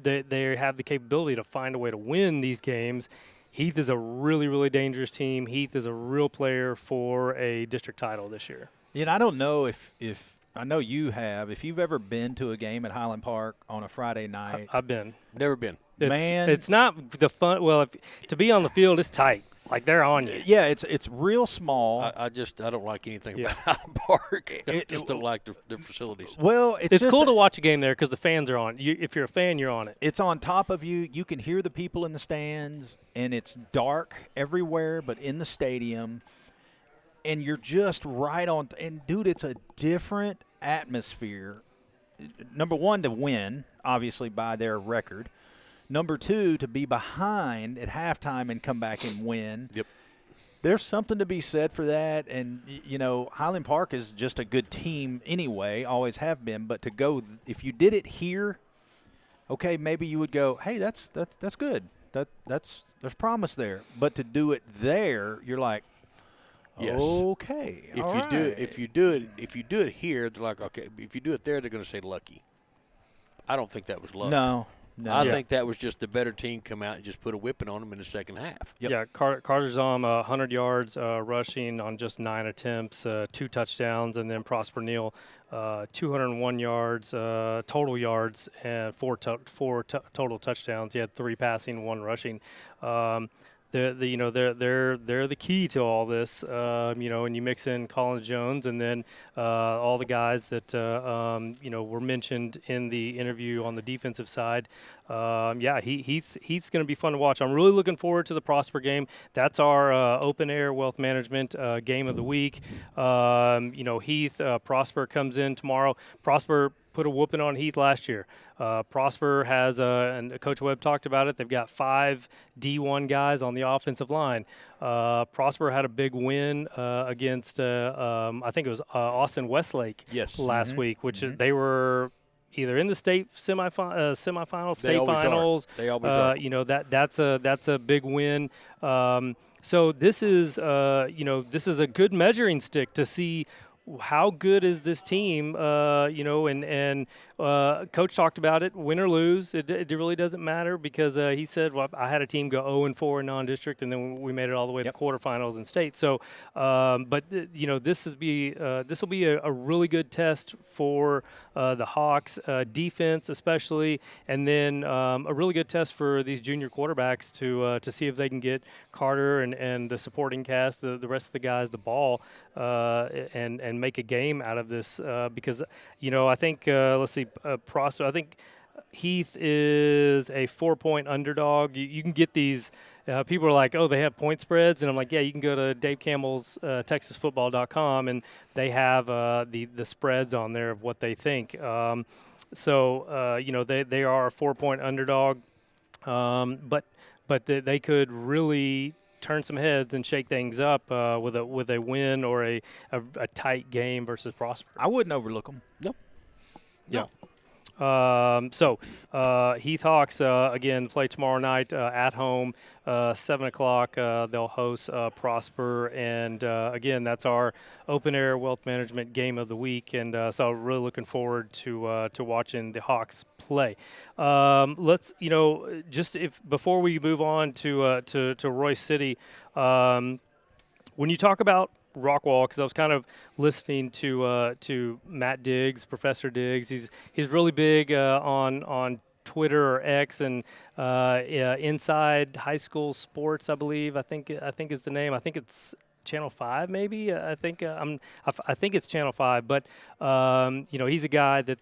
they have the capability to find a way to win these games. Heath is a really, really dangerous team. Heath is a real player for a district title this year. I don't know if I know you have. If you've ever been to a game at Highland Park on a Friday night. I've been. Never been. It's not the fun. Well, to be on the field, it's tight. Like they're on you. Yeah, it's real small. I don't like anything about Highland Park. I just don't like the facilities. Well, it's cool to watch a game there because the fans are on. If you're a fan, you're on it. It's on top of you. You can hear the people in the stands, and it's dark everywhere but in the stadium. And you're just right on. And, dude, it's a different atmosphere. Number one, to win, obviously, by their record. Number two, to be behind at halftime and come back and win. Yep. there's something to be said for that. And, you know, Highland Park is just a good team anyway, always have been. But to go, if you did it here, okay, maybe you would go, hey, that's good. There's promise there. But to do it there, you're like, Yes. okay. If you do it here, they're like, okay. If you do it there, they're going to say lucky. I don't think that was luck. No. I think that was just the better team come out and just put a whipping on them in the second half. Yep. Yeah, Carter's on 100 yards rushing on just 9 attempts, 2 touchdowns, and then Prosper Neal 201 yards total yards and 4 total touchdowns. He had 3 passing, 1 rushing. They're the key to all this, you know, and you mix in Colin Jones and then all the guys that, you know, were mentioned in the interview on the defensive side. Yeah, he's going to be fun to watch. I'm really looking forward to the Prosper game. That's our open air wealth management game of the week. You know, Heath, Prosper comes in tomorrow. Prosper put a whooping on Heath last year. Prosper has, and Coach Webb talked about it, they've got 5 D1 guys on the offensive line. Prosper had a big win against, I think it was Austin Westlake last week, which they were either in the state semifinals, state finals. They always are. You know, that's a big win. So this is, you know, this is a good measuring stick to see how good is this team, you know, and Coach talked about it, win or lose, it really doesn't matter because he said, well, I had a team go 0-4 in non-district, and then we made it all the way to quarterfinals in state. So, but, you know, this will be a really good test for the Hawks defense especially, and then a really good test for these junior quarterbacks to see if they can get Carter and the supporting cast, the rest of the guys, the ball, and make a game out of this because, you know, I think, let's see, Prosper, I think Heath is a 4-point underdog. You can get these. People are like, oh, they have point spreads, and I'm like, yeah, you can go to Dave Campbell's TexasFootball.com, and they have the spreads on there of what they think. So you know, they are a 4-point underdog, but they could really turn some heads and shake things up with a win or a tight game versus Prosper. I wouldn't overlook them. Nope. Yeah. So Heath Hawks again play tomorrow night at home, 7 o'clock. They'll host Prosper, and again, that's our open air wealth management game of the week. And so really looking forward to watching the Hawks play. Let's, you know, just before we move on to Royce City, when you talk about Rockwall, because I was kind of listening to Matt Diggs, Professor Diggs. He's really big on Twitter or X and Inside High School Sports, I believe. I think is the name. I think it's Channel 5, maybe. I think it's Channel 5. But you know, he's a guy that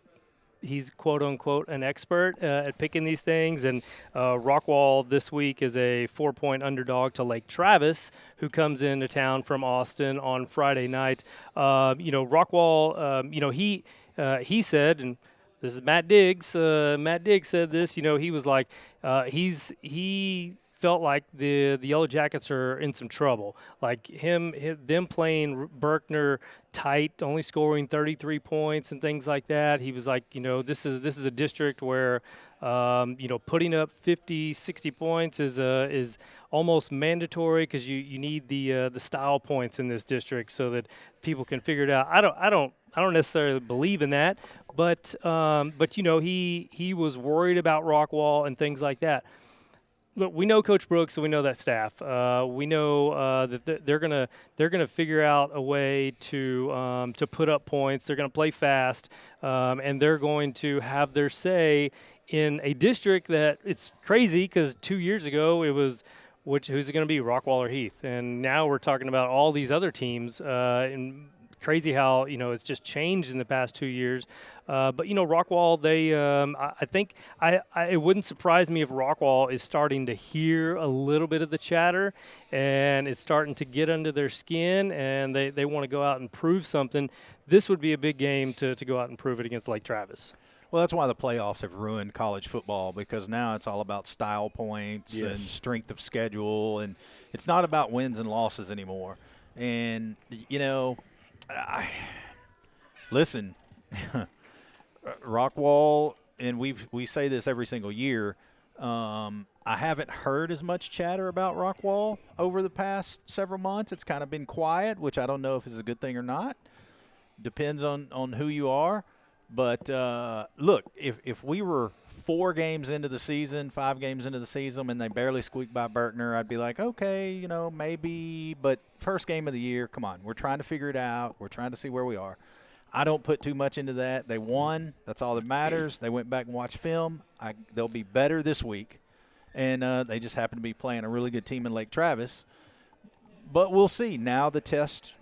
he's quote unquote an expert at picking these things, and Rockwall this week is a 4-point underdog to Lake Travis, who comes into town from Austin on Friday night. You know, Rockwall, you know, he said, and this is Matt Diggs. Matt Diggs said this. You know, he was like, he felt like the Yellow Jackets are in some trouble. Like them playing Berkner tight, only scoring 33 points and things like that. He was like, you know, this is a district where, you know, putting up 50, 60 points is almost mandatory because you need the style points in this district so that people can figure it out. I don't necessarily believe in that, but you know, he was worried about Rockwall and things like that. Look, we know Coach Brooks, and we know that staff. We know that they're gonna figure out a way to put up points. They're gonna play fast, and they're going to have their say in a district that it's crazy because 2 years ago it was who's it going to be, Rockwall or Heath, and now we're talking about all these other teams. And crazy how, you know, it's just changed in the past 2 years. But, you know, Rockwall, they I think it wouldn't surprise me if Rockwall is starting to hear a little bit of the chatter, and it's starting to get under their skin, and they want to go out and prove something. This would be a big game to go out and prove it against Lake Travis. Well, that's why the playoffs have ruined college football, because now it's all about style points and strength of schedule. And, it's not about wins and losses anymore. And listen, Rockwall, and we say this every single year. I haven't heard as much chatter about Rockwall over the past several months. It's kind of been quiet, which I don't know if it's a good thing or not. Depends on who you are. But, look, if we were 4 games into the season, 5 games into the season, and they barely squeaked by Berkner, I'd be like, okay, maybe. But first game of the year, come on. We're trying to figure it out. We're trying to see where we are. I don't put too much into that. They won. That's all that matters. They went back and watched film. They'll be better this week. And they just happen to be playing a really good team in Lake Travis. But we'll see. Now the test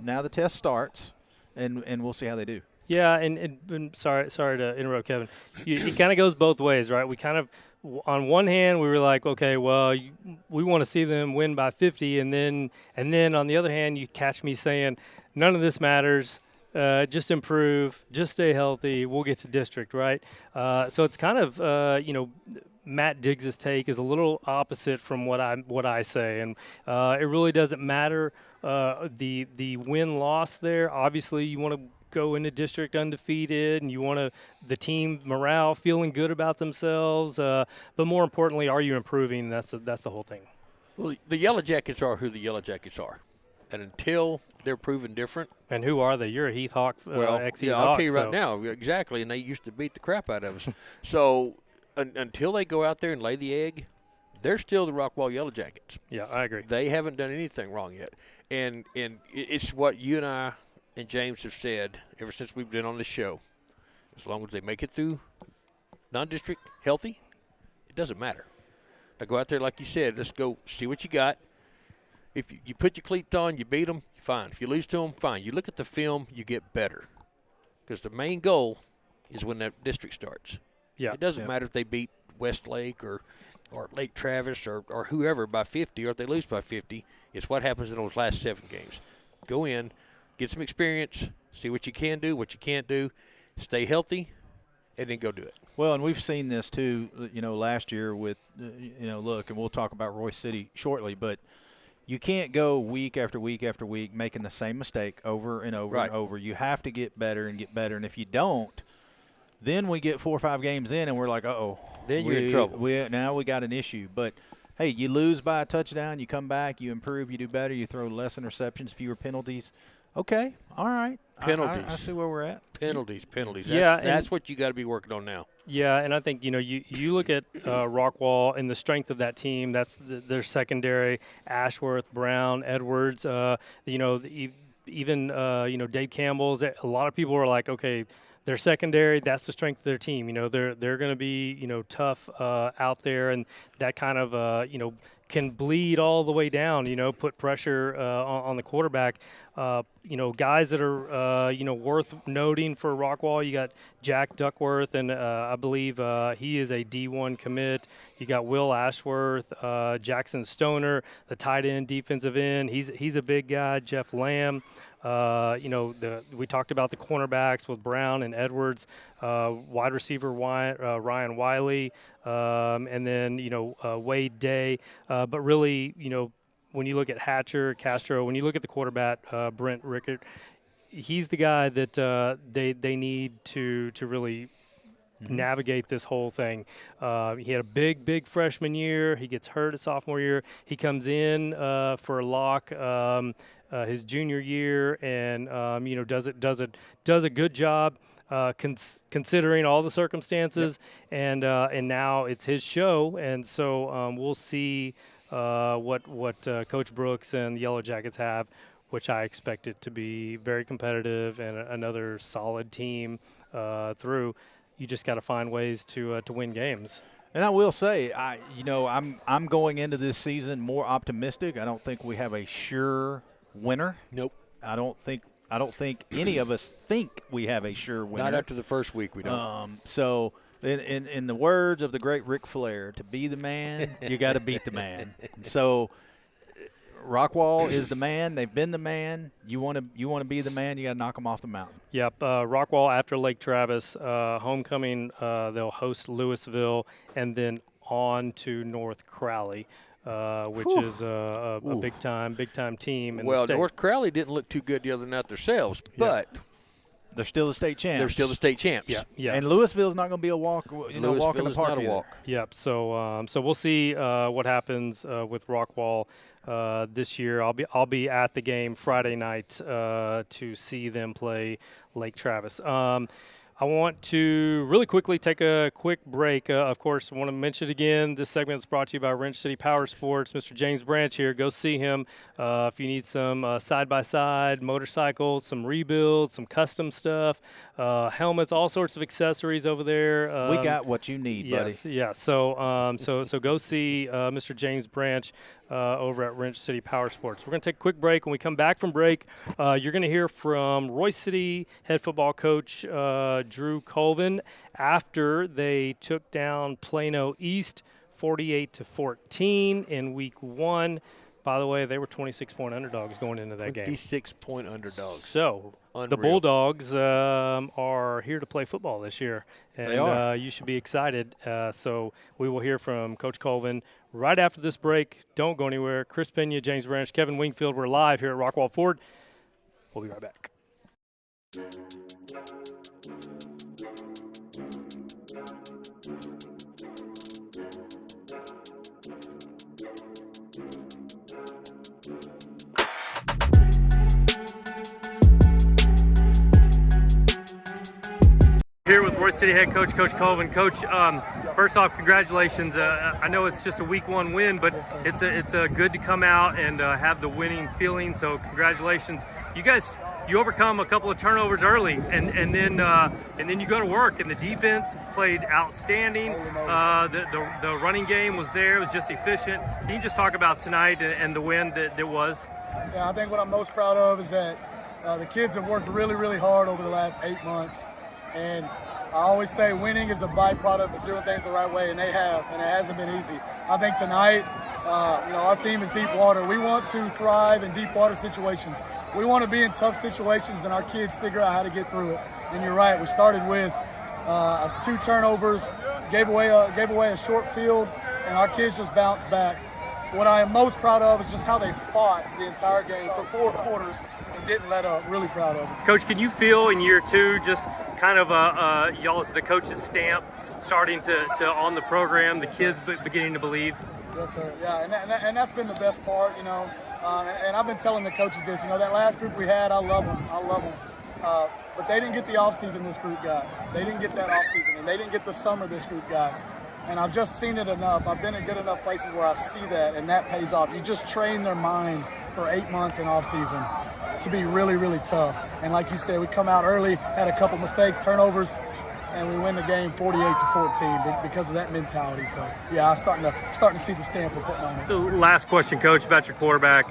starts, and we'll see how they do. Yeah, and sorry to interrupt, Kevin. It kind of goes both ways, right? We kind of, on one hand, we were like, okay, well, we want to see them win by 50, and then on the other hand, you catch me saying, none of this matters. Just improve, just stay healthy. We'll get to district, right? So it's kind of, Matt Diggs' take is a little opposite from what I say, and it really doesn't matter the win-loss there. Obviously, you want to go into district undefeated, and you want the team morale feeling good about themselves. But more importantly, are you improving? That's the whole thing. Well, the Yellow Jackets are who the Yellow Jackets are, and until they're proven different. And who are they? You're a Heath Hawk, ex-Heath I'll Hawk, tell you right now, exactly. And they used to beat the crap out of us. So until they go out there and lay the egg, they're still the Rockwall Yellow Jackets. Yeah, I agree. They haven't done anything wrong yet, and it's what you and I and James have said ever since we've been on this show. As long as they make it through non-district healthy, it doesn't matter. Now go out there, like you said, let's go see what you got. If you put your cleats on, you beat them, fine. If you lose to them, fine. You look at the film, you get better. Because the main goal is when that district starts. Yeah. It doesn't matter if they beat Westlake or Lake Travis or whoever by 50, or if they lose by 50. It's what happens in those last 7 games. Go in, get some experience, see what you can do, what you can't do, stay healthy, and then go do it. Well, and we've seen this too, last year with, look, and we'll talk about Royce City shortly, but you can't go week after week after week making the same mistake over and over and over. You have to get better and get better. And if you don't, then we get 4 or 5 games in and we're like, uh-oh. Then you're in trouble. Now we got an issue. But, hey, you lose by a touchdown, you come back, you improve, you do better, you throw less interceptions, fewer penalties. Okay, all right. Penalties. I see where we're at. Penalties. That's what you got to be working on now. Yeah, and I think, you look at Rockwall and the strength of that team. That's their secondary, Ashworth, Brown, Edwards, even Dave Campbell's. A lot of people are like, okay, their secondary, that's the strength of their team. They're going to be, tough out there, and that kind of, can bleed all the way down, put pressure on the quarterback. Guys that are, worth noting for Rockwall, you got Jack Duckworth, and I believe he is a D1 commit. You got Will Ashworth, Jackson Stoner, the tight end, defensive end. He's a big guy. Jeff Lamb. We talked about the cornerbacks with Brown and Edwards, wide receiver Ryan Wiley, and then, Wade Day. But really, when you look at Hatcher, Castro, when you look at the quarterback, Brent Rickert, he's the guy that they need to really navigate this whole thing. He had a big freshman year. He gets hurt his sophomore year. He comes in for a lock his junior year, and does a good job considering all the circumstances. Yep. And now it's his show, and so we'll see what Coach Brooks and the Yellow Jackets have, which I expect it to be very competitive and another solid team through. You just got to find ways to win games. And I will say, I'm going into this season more optimistic. I don't think we have a sure winner. Nope. I don't think any of us think we have a sure winner. Not after the first week, we don't. So, in the words of the great Ric Flair, to be the man, you got to beat the man. So, Rockwall is the man. They've been the man. You want to be the man. You got to knock them off the mountain. Yep. Rockwall after Lake Travis, homecoming. They'll host Louisville, and then on to North Crowley. which is a big time team in the Well, state. North Crowley didn't look too good the other night themselves, but they're still the state champs. they're still the state champs. Yeah. And Louisville's not going to be a walk. Walk in the park. Not a walk. Yep. So we'll see what happens with Rockwall this year. I'll be at the game Friday night to see them play Lake Travis. I want to really quickly take a quick break. Of course, I want to mention it again. This segment is brought to you by Wrench City Power Sports. Mr. James Branch here. Go see him if you need some side-by-side motorcycles, some rebuilds, some custom stuff, helmets, all sorts of accessories over there. We got what you need, buddy. Yes, yeah. So go see Mr. James Branch over at Wrench City Power Sports. We're going to take a quick break. When we come back from break, you're going to hear from Royce City head football coach Drew Colvin after they took down Plano East 48-14 in week 1. By the way, they were 26-point underdogs going into that game. 26-point underdogs. So Unreal. The Bulldogs are here to play football this year, and they are. You should be excited. So we will hear from Coach Colvin right after this break. Don't go anywhere. Chris Pena, James Branch, Kevin Wingfield. We're live here at Rockwall Ford. We'll be right back. Here with Royce City head coach, Coach Colvin. Coach, first off, congratulations. I know it's just a week 1 win, but it's good to come out and have the winning feeling. So congratulations. You overcome a couple of turnovers early, and then you go to work. And the defense played outstanding. The running game was there. It was just efficient. Can you just talk about tonight and the win that was? Yeah, I think what I'm most proud of is that the kids have worked really, really hard over the last 8 months. And I always say winning is a byproduct of doing things the right way, and they have, and it hasn't been easy. I think tonight, our theme is deep water. We want to thrive in deep water situations. We want to be in tough situations, and our kids figure out how to get through it. And you're right, we started with 2 turnovers, gave away a short field, and our kids just bounced back. What I am most proud of is just how they fought the entire game for 4 quarters and didn't let up. Really proud of them. Coach, can you feel in year 2 just kind of y'all's the coach's stamp starting to on the program, the kids beginning to believe? Yes, sir. Yeah, and that's been the best part, and I've been telling the coaches this. That last group we had, I love them. But they didn't get the offseason this group got. They didn't get that offseason, and they didn't get the summer this group got. And I've just seen it enough. I've been in good enough places where I see that, and that pays off. You just train their mind for 8 months in offseason to be really, really tough. And like you said, we come out early, had a couple mistakes, turnovers, and we win the game 48-14 because of that mentality. So, yeah, I'm starting to see the stamp we're putting on it. The last question, Coach, about your quarterback.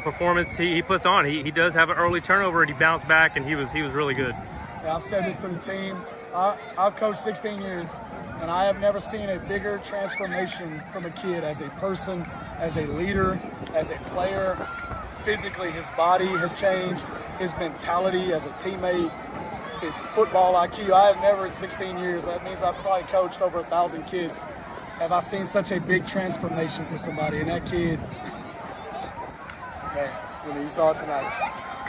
Performance he puts on. He does have an early turnover, and he bounced back, and he was really good. Yeah, I've said this to the team. I've coached 16 years. And I have never seen a bigger transformation from a kid as a person, as a leader, as a player. Physically, his body has changed, his mentality as a teammate, his football IQ. I have never in 16 years, that means I've probably coached over 1,000 kids, have I seen such a big transformation for somebody. And that kid, man, you saw it tonight.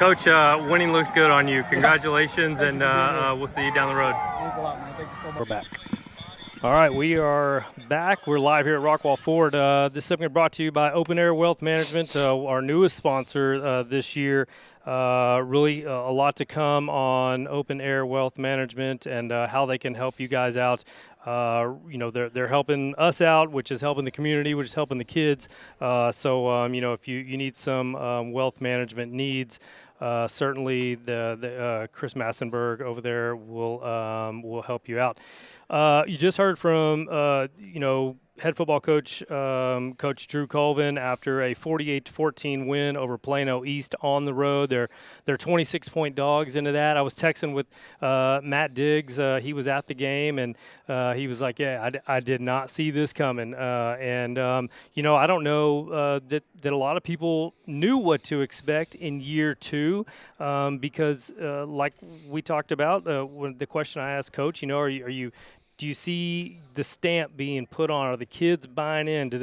Coach, winning looks good on you. Congratulations, and we'll see you down the road. Thanks a lot, man. Thank you so much. We're back. All right, we are back. We're live here at Rockwall Ford. This segment brought to you by Open Air Wealth Management, our newest sponsor this year. Really a lot to come on Open Air Wealth Management and how they can help you guys out. They're helping us out, which is helping the community, which is helping the kids. If you need some wealth management needs, certainly the Chris Massenberg over there will help you out. You just heard from head football coach Coach Drew Colvin after a 48-14 win over Plano East on the road. They're 26-point dogs into that. I was texting with Matt Diggs. He was at the game, and he was like, "Yeah, I did not see this coming." I don't know that a lot of people knew what to expect in year 2 because, like we talked about, when the question I asked Coach, are you do you see the stamp being put on? Are the kids buying in? Do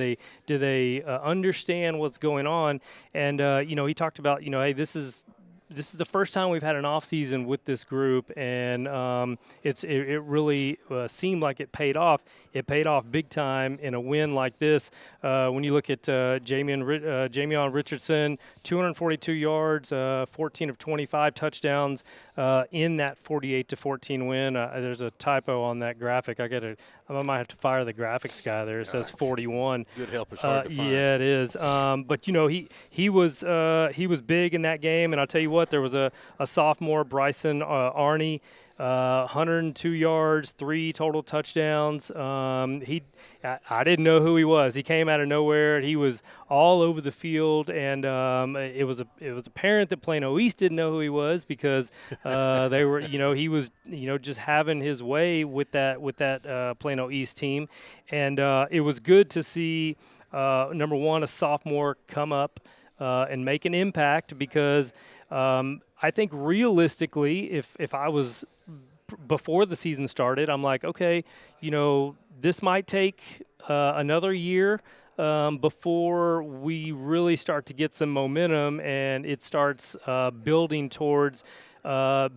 they understand what's going on? And he talked about, hey, this is the first time we've had an off season with this group, and it really seemed like it paid off. It paid off big time in a win like this. When you look at Jamion Richardson, 242 yards, 14 of 25 touchdowns in that 48-14 win. There's a typo on that graphic. I might have to fire the graphics guy there. It says 41. Good help is hard to find. Yeah, it is. But he was big in that game, and I'll tell you what, there was a sophomore, Bryson Arney, 102 yards, 3 total touchdowns. I didn't know who he was. He came out of nowhere. He was all over the field, and it was apparent that Plano East didn't know who he was because they were, he was, just having his way with that Plano East team, and it was good to see number one, a sophomore come up and make an impact because I think realistically, if I was before the season started, I'm like, okay, this might take another year before we really start to get some momentum and it starts building towards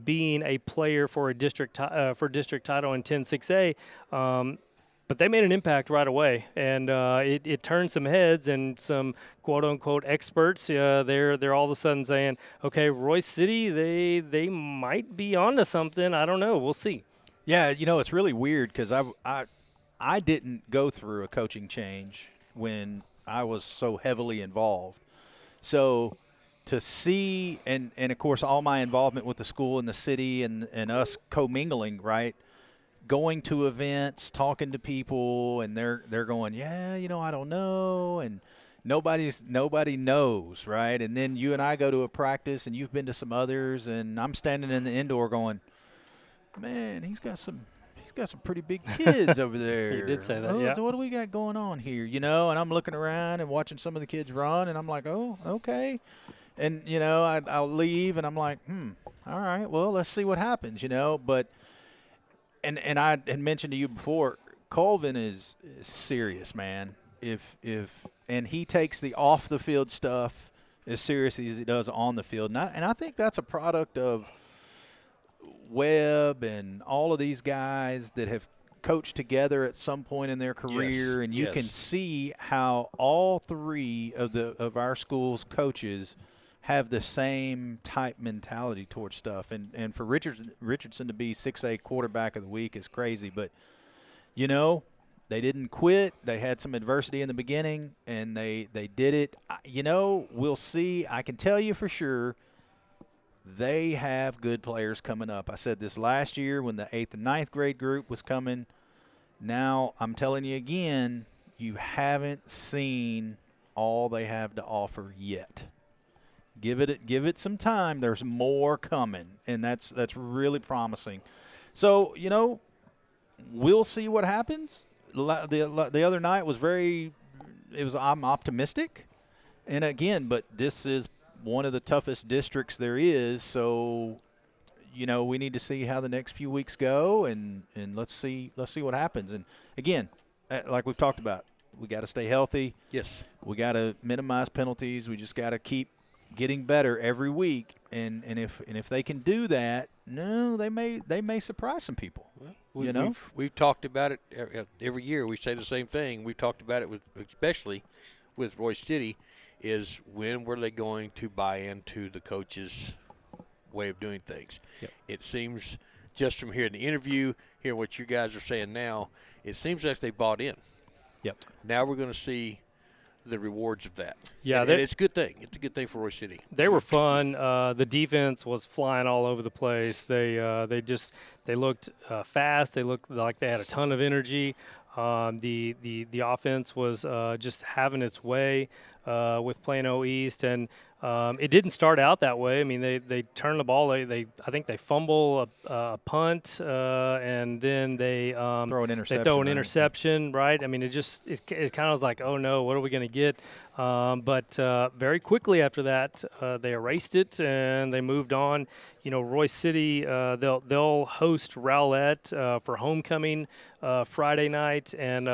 being a player for a district title in 10-6A. But they made an impact right away, and it turned some heads, and some quote-unquote experts, they're all of a sudden saying, okay, Royce City, they might be onto something. I don't know. We'll see. Yeah, it's really weird because I didn't go through a coaching change when I was so heavily involved. So to see, and of course all my involvement with the school and the city and us commingling, right, going to events, talking to people, and they're going, yeah, I don't know, and nobody knows, right? And then you and I go to a practice, and you've been to some others, and I'm standing in the indoor going, man, he's got some pretty big kids over there. You did say that, yeah. What do we got going on here, And I'm looking around and watching some of the kids run, and I'm like, oh, okay. And, I'll leave, and I'm like, all right, well, let's see what happens, But and I had mentioned to you before, Colvin is serious, man. And he takes the off the field stuff as seriously as he does on the field, and I think that's a product of Webb and all of these guys that have coached together at some point in their career, and you can see how all three of our school's coaches have the same type mentality towards stuff. And for Richardson to be 6A quarterback of the week is crazy. But, they didn't quit. They had some adversity in the beginning, and they did it. We'll see. I can tell you for sure they have good players coming up. I said this last year when the 8th and 9th grade group was coming. Now I'm telling you again, you haven't seen all they have to offer yet. Give it some time. There's more coming, and that's really promising. So, we'll see what happens. The other night was I'm optimistic. And again, but this is one of the toughest districts there is, so we need to see how the next few weeks go, and let's see what happens. And again, like we've talked about, we got to stay healthy. Yes. We got to minimize penalties. We just got to keep getting better every week, and if they can do that, they may surprise some people. Well, we've talked about it every year. We say the same thing. We've talked about it especially with Royce City, is when were they going to buy into the coach's way of doing things? Yep. It seems just from hearing the interview, hearing what you guys are saying now, it seems like they bought in. Yep. Now we're going to see the rewards of that. Yeah, and it's a good thing. It's a good thing for Royce City. They were fun. The defense was flying all over the place. They looked fast. They looked like they had a ton of energy. The offense was just having its way. with Plano East, and it didn't start out that way. I mean, they turn the ball. I think they fumble a punt, and then they Throw an interception. They throw an right? interception, right? I mean, it kind of was like, oh no, what are we going to get? But very quickly after that, they erased it and they moved on. You know, Royce City, they'll host Rowlett for homecoming Friday night, and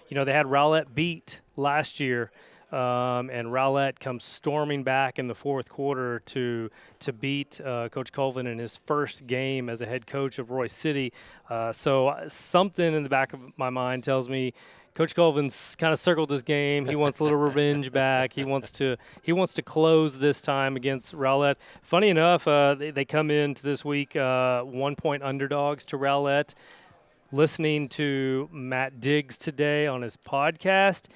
you know, they had Rowlett beat last year. And Rowlett comes storming back in the fourth quarter to beat Coach Colvin in his first game as a head coach of Royce City. So something in the back of my mind tells me Coach Colvin's kind of circled this game. He wants a little revenge back. He wants to close this time against Rowlett. Funny enough, they come into this week 1-point underdogs to Rowlett. Listening to Matt Diggs today on his podcast,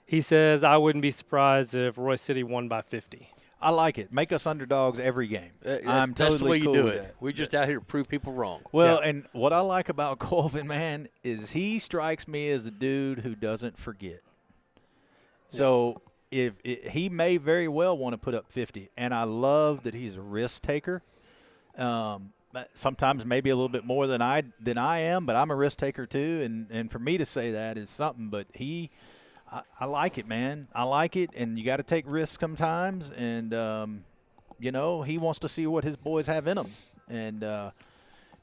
he says, I wouldn't be surprised if Royce City won by 50. I like it. Make us underdogs every game. I'm that's totally the way you cool do with it. that. We're just out here to prove people wrong. Well, and what I like about Colvin, man, is he strikes me as the dude who doesn't forget. So if he may very well want to put up 50, and I love that he's a risk taker. Sometimes maybe a little bit more than I am, but I'm a risk taker too. And for me to say that is something. But I like it, man. I like it, and you got to take risks sometimes. And you know, he wants to see what his boys have in them. And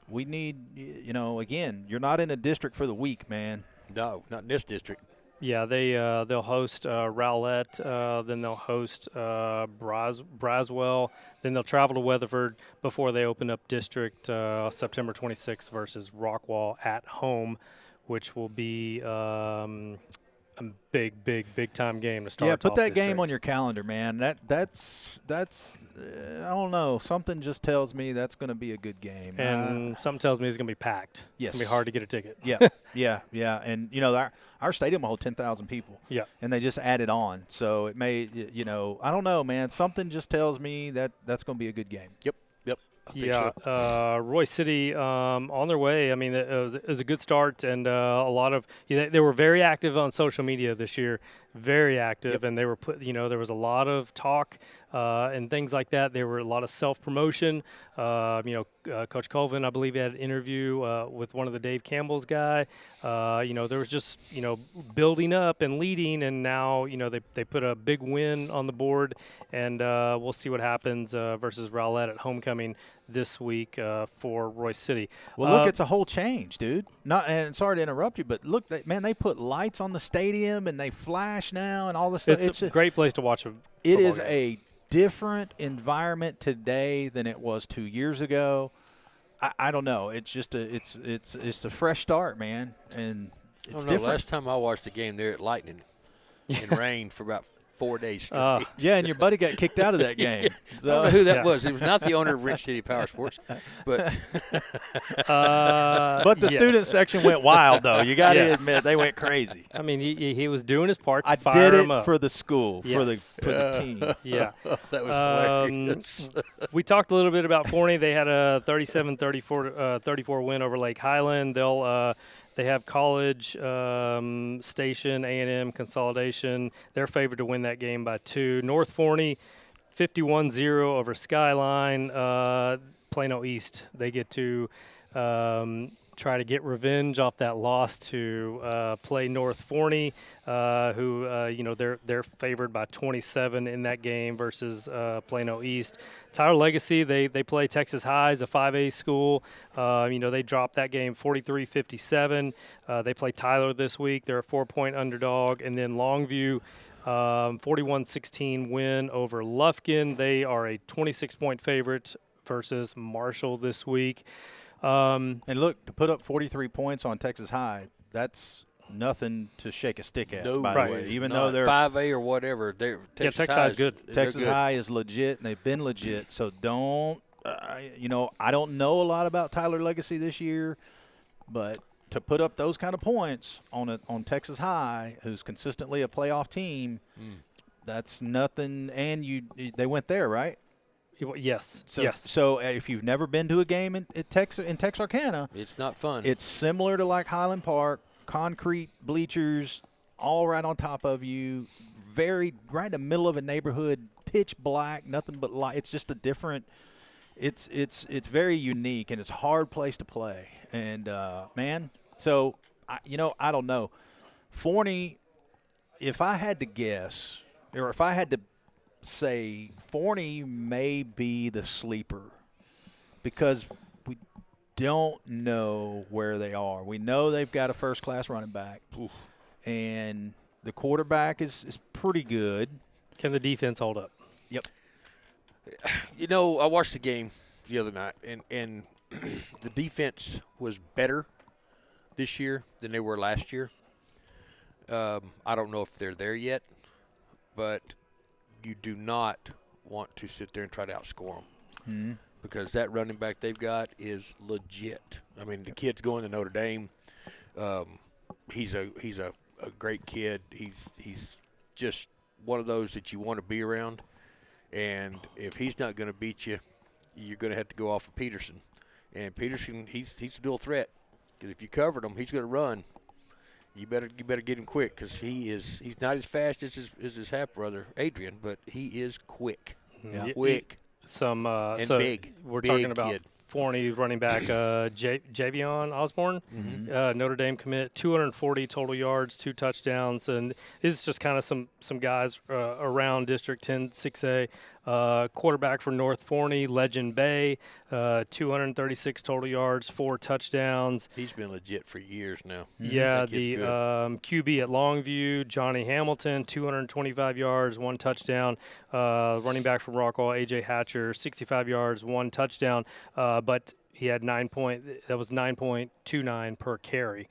we need, you know, again, you're not in a district for the weak, man. No, not in this district. Yeah, they'll host Rowlett, then they'll host Braswell, then they'll travel to Weatherford before they open up district September 26th versus Rockwall at home, which will be a big time game to start. Yeah, put off that game district. on your calendar, man. That's I don't know. Something just tells me that's going to be a good game. And something tells me it's going to be packed. Yes. It's going to be hard to get a ticket. Yeah. And, you know, our stadium will hold 10,000 people. Yeah. And they just added on. So it may, you know, I don't know, man. Something just tells me that that's going to be a good game. Yep. I think Yeah, so. Royce City on their way. I mean, it was a good start, and a lot of they were very active on social media this year, very active, and they were there was a lot of talk and things like that. There were a lot of self-promotion. Coach Colvin, I believe, had an interview with one of the Dave Campbell's guy. There was just building up and leading, and now they put a big win on the board, and we'll see what happens versus Rowlett at homecoming this week for Royce City. Well, look, it's a whole change, dude. And sorry to interrupt you, but look, they put lights on the stadium and they flash now and all this stuff. It's a great place to watch It is game. a different environment today than it was 2 years ago. I don't know. It's just it's a fresh start, man, and it's different. Last time I watched the game there at Lightning, it rained for about 4 days straight. Yeah, and your buddy got kicked out of that game. I don't know who that was. It was not the owner of Rich City Power Sports, but but the student section went wild, though. You got to admit, they went crazy. I mean, he was doing his part to I fire did him it up. for the school, for the team. Yeah. that was hilarious. We talked a little bit about Forney. They had a 37-34 win over Lake Highland. They have College Station, A&M Consolidation. They're favored to win that game by 2. North Forney, 51-0 over Skyline. Plano East, they get to try to get revenge off that loss to play North Forney, who they're favored by 27 in that game versus Plano East. Tyler Legacy, they play Texas High as a 5A school. They dropped that game 43-57. They play Tyler this week. They're a 4-point underdog. And then Longview, 41-16 win over Lufkin. They are a 26-point favorite versus Marshall this week. And look, to put up 43 points on Texas High, that's nothing to shake a stick at, by the way. Even though they're 5A or whatever, Texas High is good. Texas High is legit, and they've been legit. So don't, I don't know a lot about Tyler Legacy this year, but to put up those kind of points on Texas High, who's consistently a playoff team, that's nothing. And they went there, right? Yes. So if you've never been to a game in Texarkana, it's not fun. It's similar to like Highland Park, concrete bleachers, all right on top of you. very right in the middle of a neighborhood, pitch black, nothing but light. It's just a different. It's very unique, and it's a hard place to play. And man, so I don't know. Forney, if I had to guess, or if I had to say, Forney may be the sleeper because we don't know where they are. We know they've got a first-class running back, and the quarterback is pretty good. Can the defense hold up? Yep. I watched the game the other night, and the defense was better this year than they were last year. I don't know if they're there yet, but you do not want to sit there and try to outscore them because that running back they've got is legit. I mean, the kid's going to Notre Dame. He's a great kid. He's just one of those that you want to be around. And if he's not going to beat you, you're going to have to go off of Peterson. And Peterson, he's a dual threat. Because if you covered him, he's going to run. You better get him quick because he's not as fast as his half brother Adrian, but he is quick, quick, and big. We're big talking about kid. Forney running back Javion Osborne, Notre Dame commit, 240 total yards, 2 touchdowns, and this is just kind of some guys around District 10 6A. Quarterback for North Forney, Legend Bay, 236 total yards, 4 touchdowns. He's been legit for years now. Yeah, the QB at Longview, Johnny Hamilton, 225 yards, 1 touchdown. Running back from Rockwall, A.J. Hatcher, 65 yards, 1 touchdown. But he had 9.29 per carry,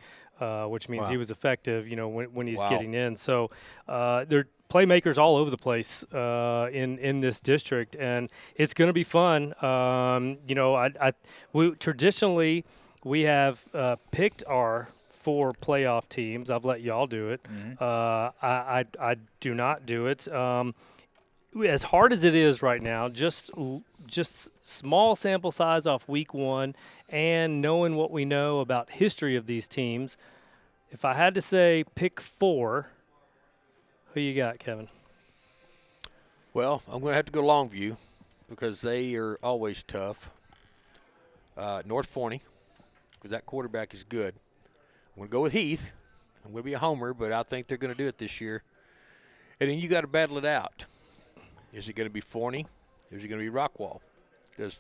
which means he was effective, when he's getting in. So they're playmakers all over the place in this district, and it's going to be fun. Traditionally we have picked our 4 playoff teams. I've let y'all do it. I do not do it. As hard as it is right now, just small sample size off week 1 and knowing what we know about history of these teams, if I had to say pick 4, who you got, Kevin? Well, I'm going to have to go Longview because they are always tough. North Forney, because that quarterback is good. I'm going to go with Heath. I'm going to be a homer, but I think they're going to do it this year. And then you got to battle it out. Is it going to be Forney? Or is it going to be Rockwall? Because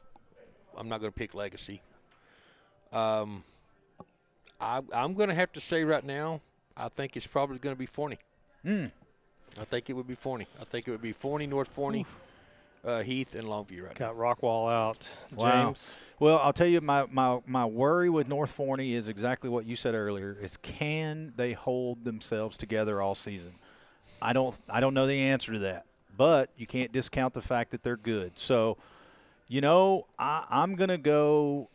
I'm not going to pick Legacy. I'm going to have to say right now, I think it's probably going to be Forney. I think it would be Forney. I think it would be Forney, North Forney, Heath, and Longview right now. Got Rockwall out. Wow. James? Well, I'll tell you, my worry with North Forney is exactly what you said earlier, is can they hold themselves together all season? I don't know the answer to that, but you can't discount the fact that they're good. So, I'm going to go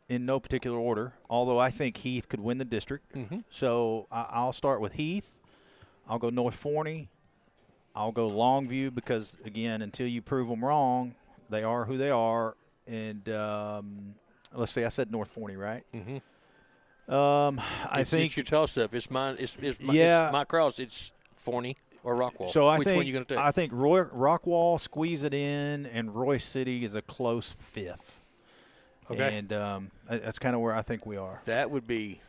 in no particular order, although I think Heath could win the district. So I'll start with Heath. I'll go North Forney. I'll go Longview because, again, until you prove them wrong, they are who they are. And let's see, I said North Forney, right? I think it's your toss-up. It's mine. It's my cross. It's Forney or Rockwall. So Which one are you going to take? I think Rockwall squeeze it in, and Royce City is a close 5th. Okay. And that's kind of where I think we are. That would be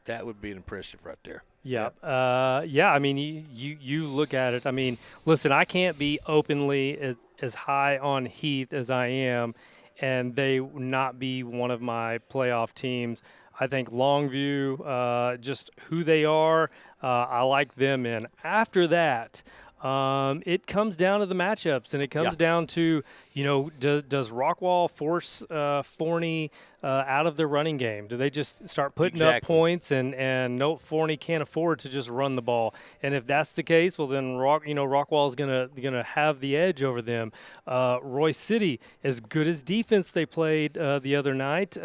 impressive right there. Yeah. I mean, you look at it. I mean, listen, I can't be openly as high on Heath as I am, and they not be one of my playoff teams. I think Longview, just who they are, I like them in. After that, it comes down to the matchups, and it comes down to, does Rockwall force Forney out of their running game? Do they just start putting up points, and no, Forney can't afford to just run the ball? And if that's the case, well, then Rockwall is gonna have the edge over them. Royce City, as good as defense they played the other night,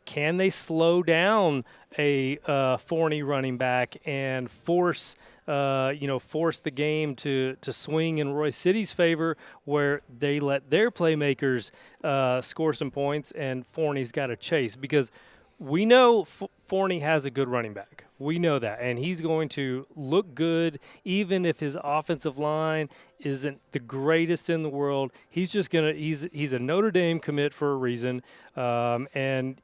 can they slow down a Forney running back and force the game to swing in Royce City's favor, where they let their playmakers score some points and Forney's got to chase? Because we know Forney has a good running back. We know that, and he's going to look good even if his offensive line isn't the greatest in the world. He's just gonna he's a Notre Dame commit for a reason, and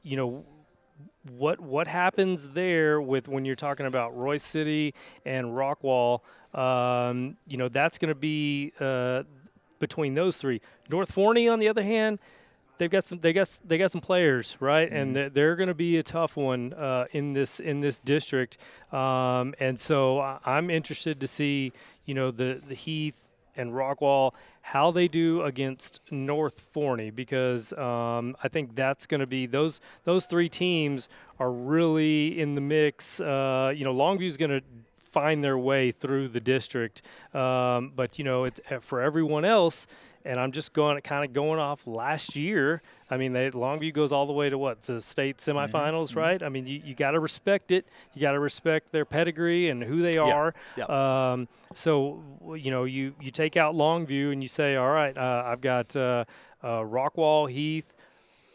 what happens there with when you're talking about Royce City and Rockwall, that's going to be between those three. North Forney, on the other hand, they got some players, right, and they're going to be a tough one in this district, and so I'm interested to see the Heath and Rockwall how they do against North Forney, because I think that's going to be those three teams are really in the mix. Longview's going to find their way through the district, but it's for everyone else. And I'm just going off last year. I mean, Longview goes all the way to the state semifinals, right? I mean, you got to respect it. You got to respect their pedigree and who they are. Yeah. So you take out Longview and you say, all right, I've got Rockwall, Heath,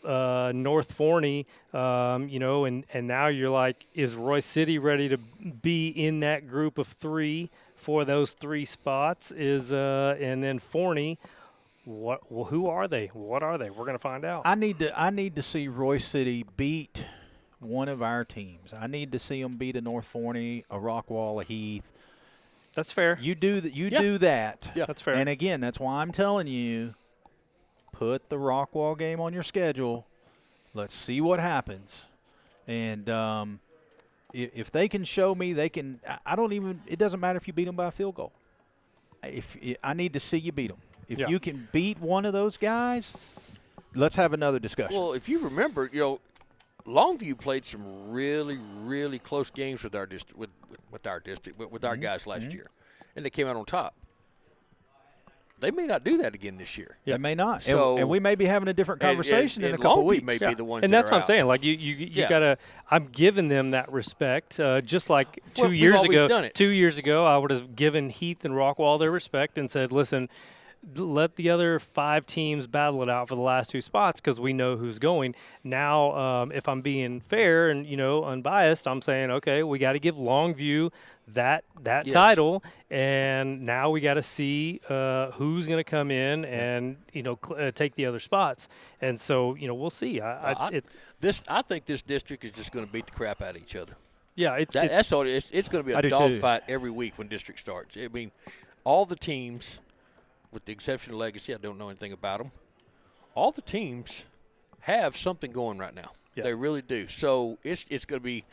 North Forney, and now you're like, is Royce City ready to be in that group of three for those three spots? And then Forney. Who are they? What are they? We're going to find out. I need to see Royce City beat one of our teams. I need to see them beat a North Forney, a Rockwall, a Heath. That's fair. You do that. Do that. Yeah, that's fair. And again, that's why I'm telling you, put the Rockwall game on your schedule. Let's see what happens. And if they can show me, they can. It doesn't matter if you beat them by a field goal. I need to see you beat them. If you can beat one of those guys, let's have another discussion. Well, if you remember, Longview played some really, really close games with our district, with our guys last year, and they came out on top. They may not do that again this year. They may not. So, and we may be having a different conversation in a couple Longview weeks. may be the ones and that that's are what I'm out. saying. Like you gotta. I'm giving them that respect. Just like Well, 2 we've years always ago. done it. 2 years ago, I would have given Heath and Rockwall their respect and said, listen, let the other 5 teams battle it out for the last 2 spots because we know who's going. Now, if I'm being fair and unbiased, I'm saying, okay, we got to give Longview that title, and now we got to see who's going to come in and take the other spots. And so we'll see. I think this district is just going to beat the crap out of each other. Yeah, That's all. It's going to be I a do dogfight every week when district starts. I mean, all the teams, with the exception of Legacy, I don't know anything about them. All the teams have something going right now. Yeah. They really do. So it's going to be.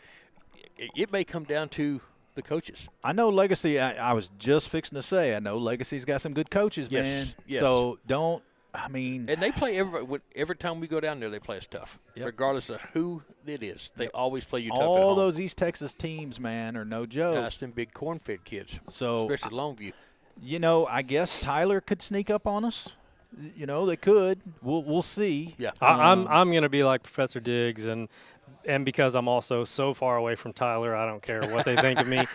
It may come down to the coaches. I know Legacy. I was just fixing to say. I know Legacy's got some good coaches, man. Yes. So don't. I mean, And they play every time we go down there. They play us tough, regardless of who it is. They always play you tough. all at home. those East Texas teams, man, are no joke. That's them big corn-fed kids. So especially Longview. I guess Tyler could sneak up on us. They could. We'll see. Yeah. I'm going to be like Professor Diggs, and because I'm also so far away from Tyler, I don't care what they think of me.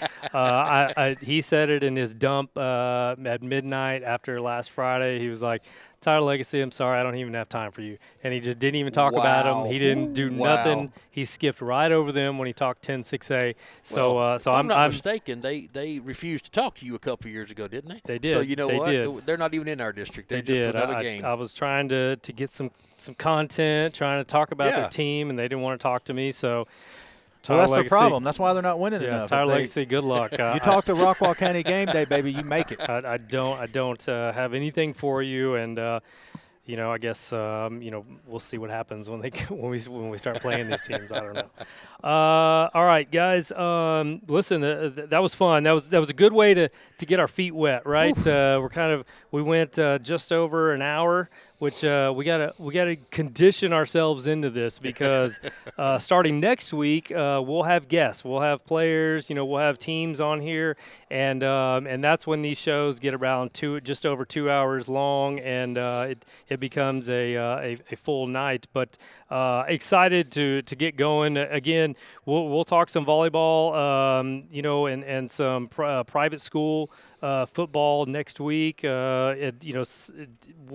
He said it in his dump at midnight after last Friday. He was like, Tyler Legacy, I'm sorry, I don't even have time for you. And he just didn't even talk about him. He didn't do nothing. He skipped right over them when he talked 10-6A. So, if I'm not mistaken, they refused to talk to you a couple of years ago, didn't they? They did. So you know They what? did. They're not even in our district. They're They just did. another game. I was trying to get some content, trying to talk about their team, and they didn't want to talk to me. So, Well, that's Legacy, the problem. That's why they're not winning Yeah, enough. Tyler Legacy, good luck. You talk to Rockwall County game day, baby, you make it. I don't have anything for you, and I guess we'll see what happens when we start playing these teams. I don't know. All right, guys. Listen, that was fun. That was a good way to get our feet wet, right? We went just over an hour, which we gotta condition ourselves into this because starting next week we'll have guests, we'll have players, we'll have teams on here, and that's when these shows get around just over 2 hours long, and it becomes a full night. But excited to get going again. We'll talk some volleyball, and some private school football next week. We'll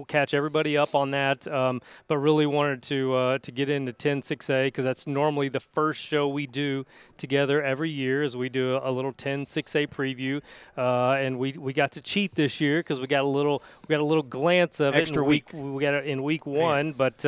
catch everybody up on that. But really wanted to get into 10-6A because that's normally the first show we do together every year. Is we do a little 10-6A preview, and we got to cheat this year because we got a little glance of Extra it. week. We got it in week 1, but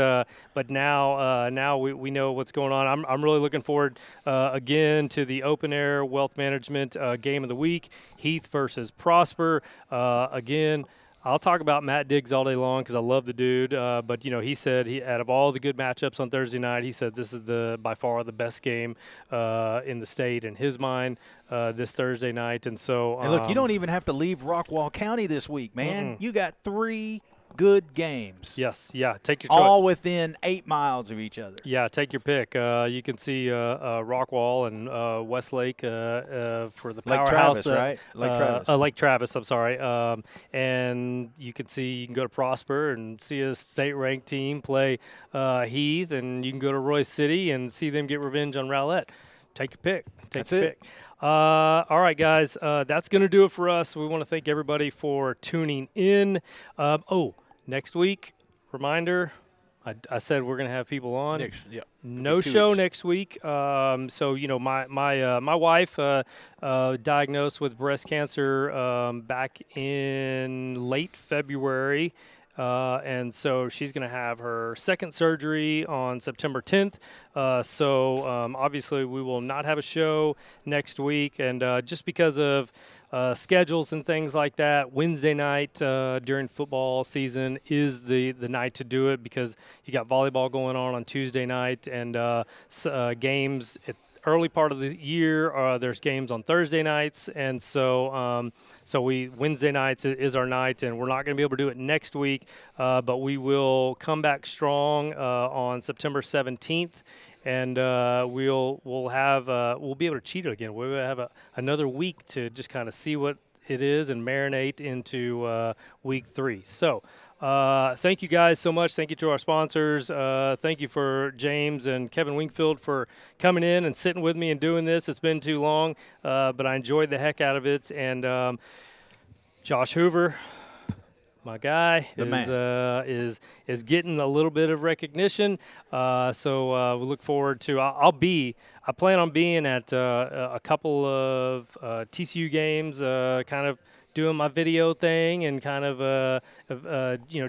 now we know what's going on. I'm really looking forward again to the open air wealth management game of the week. Heath versus Prosper. Again, I'll talk about Matt Diggs all day long because I love the dude. But he said out of all the good matchups on Thursday night, he said this is by far the best game in the state in his mind this Thursday night. And so, and look, you don't even have to leave Rockwall County this week, man. You got 3 good games. Yes, yeah. Take your choice. All within 8 miles of each other. Yeah, take your pick. You can see Rockwall and Westlake for the powerhouse. Lake Travis, right? Lake Travis. Lake Travis, I'm sorry. And you can go to Prosper and see a state-ranked team play Heath, and you can go to Royce City and see them get revenge on Rowlett. Take your pick. That's your it. pick. All right, guys, that's going to do it for us. We want to thank everybody for tuning in. Next week, reminder, I said we're going to have people on. No show next week. So, my wife diagnosed with breast cancer back in late February. And so she's going to have her second surgery on September 10th. So obviously we will not have a show next week. And just because of schedules and things like that, Wednesday night during football season is the night to do it because you got volleyball going on Tuesday night and games at early part of the year. There's games on Thursday nights, and so Wednesday nights is our night, and we're not going to be able to do it next week, but we will come back strong on September 17th, and we'll be able to cheat it again. We'll have another week to just kind of see what it is and marinate into week 3. So. Thank you guys so much. Thank you to our sponsors. Thank you for James and Kevin Wingfield for coming in and sitting with me and doing this. It's been too long, but I enjoyed the heck out of it. And Josh Hoover, my guy, is getting a little bit of recognition. So we look forward to. I plan on being at a couple of TCU games, kind of doing my video thing and kind of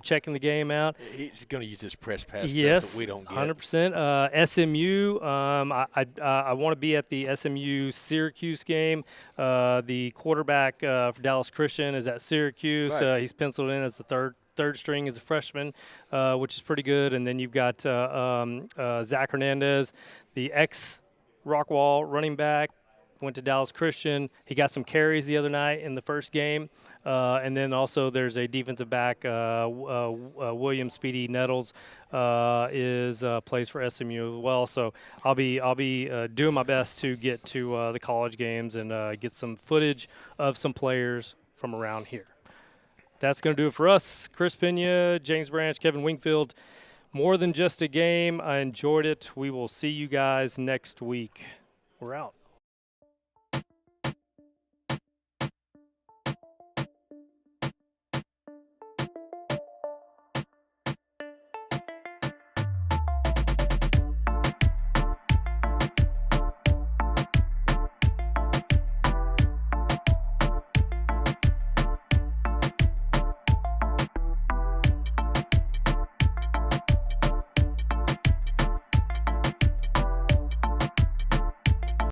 checking the game out. He's going to use this press pass yes, stuff that we don't get. 100%. SMU, I want to be at the SMU Syracuse game. The quarterback for Dallas Christian is at Syracuse. Right. He's penciled in as the third string as a freshman, which is pretty good. And then you've got Zach Hernandez, the ex-Rockwall running back, went to Dallas Christian. He got some carries the other night in the first game. And then also there's a defensive back, William Speedy Nettles, plays for SMU as well. So I'll be doing my best to get to the college games and get some footage of some players from around here. That's going to do it for us. Chris Pena, James Branch, Kevin Wingfield. More than just a game. I enjoyed it. We will see you guys next week. We're out.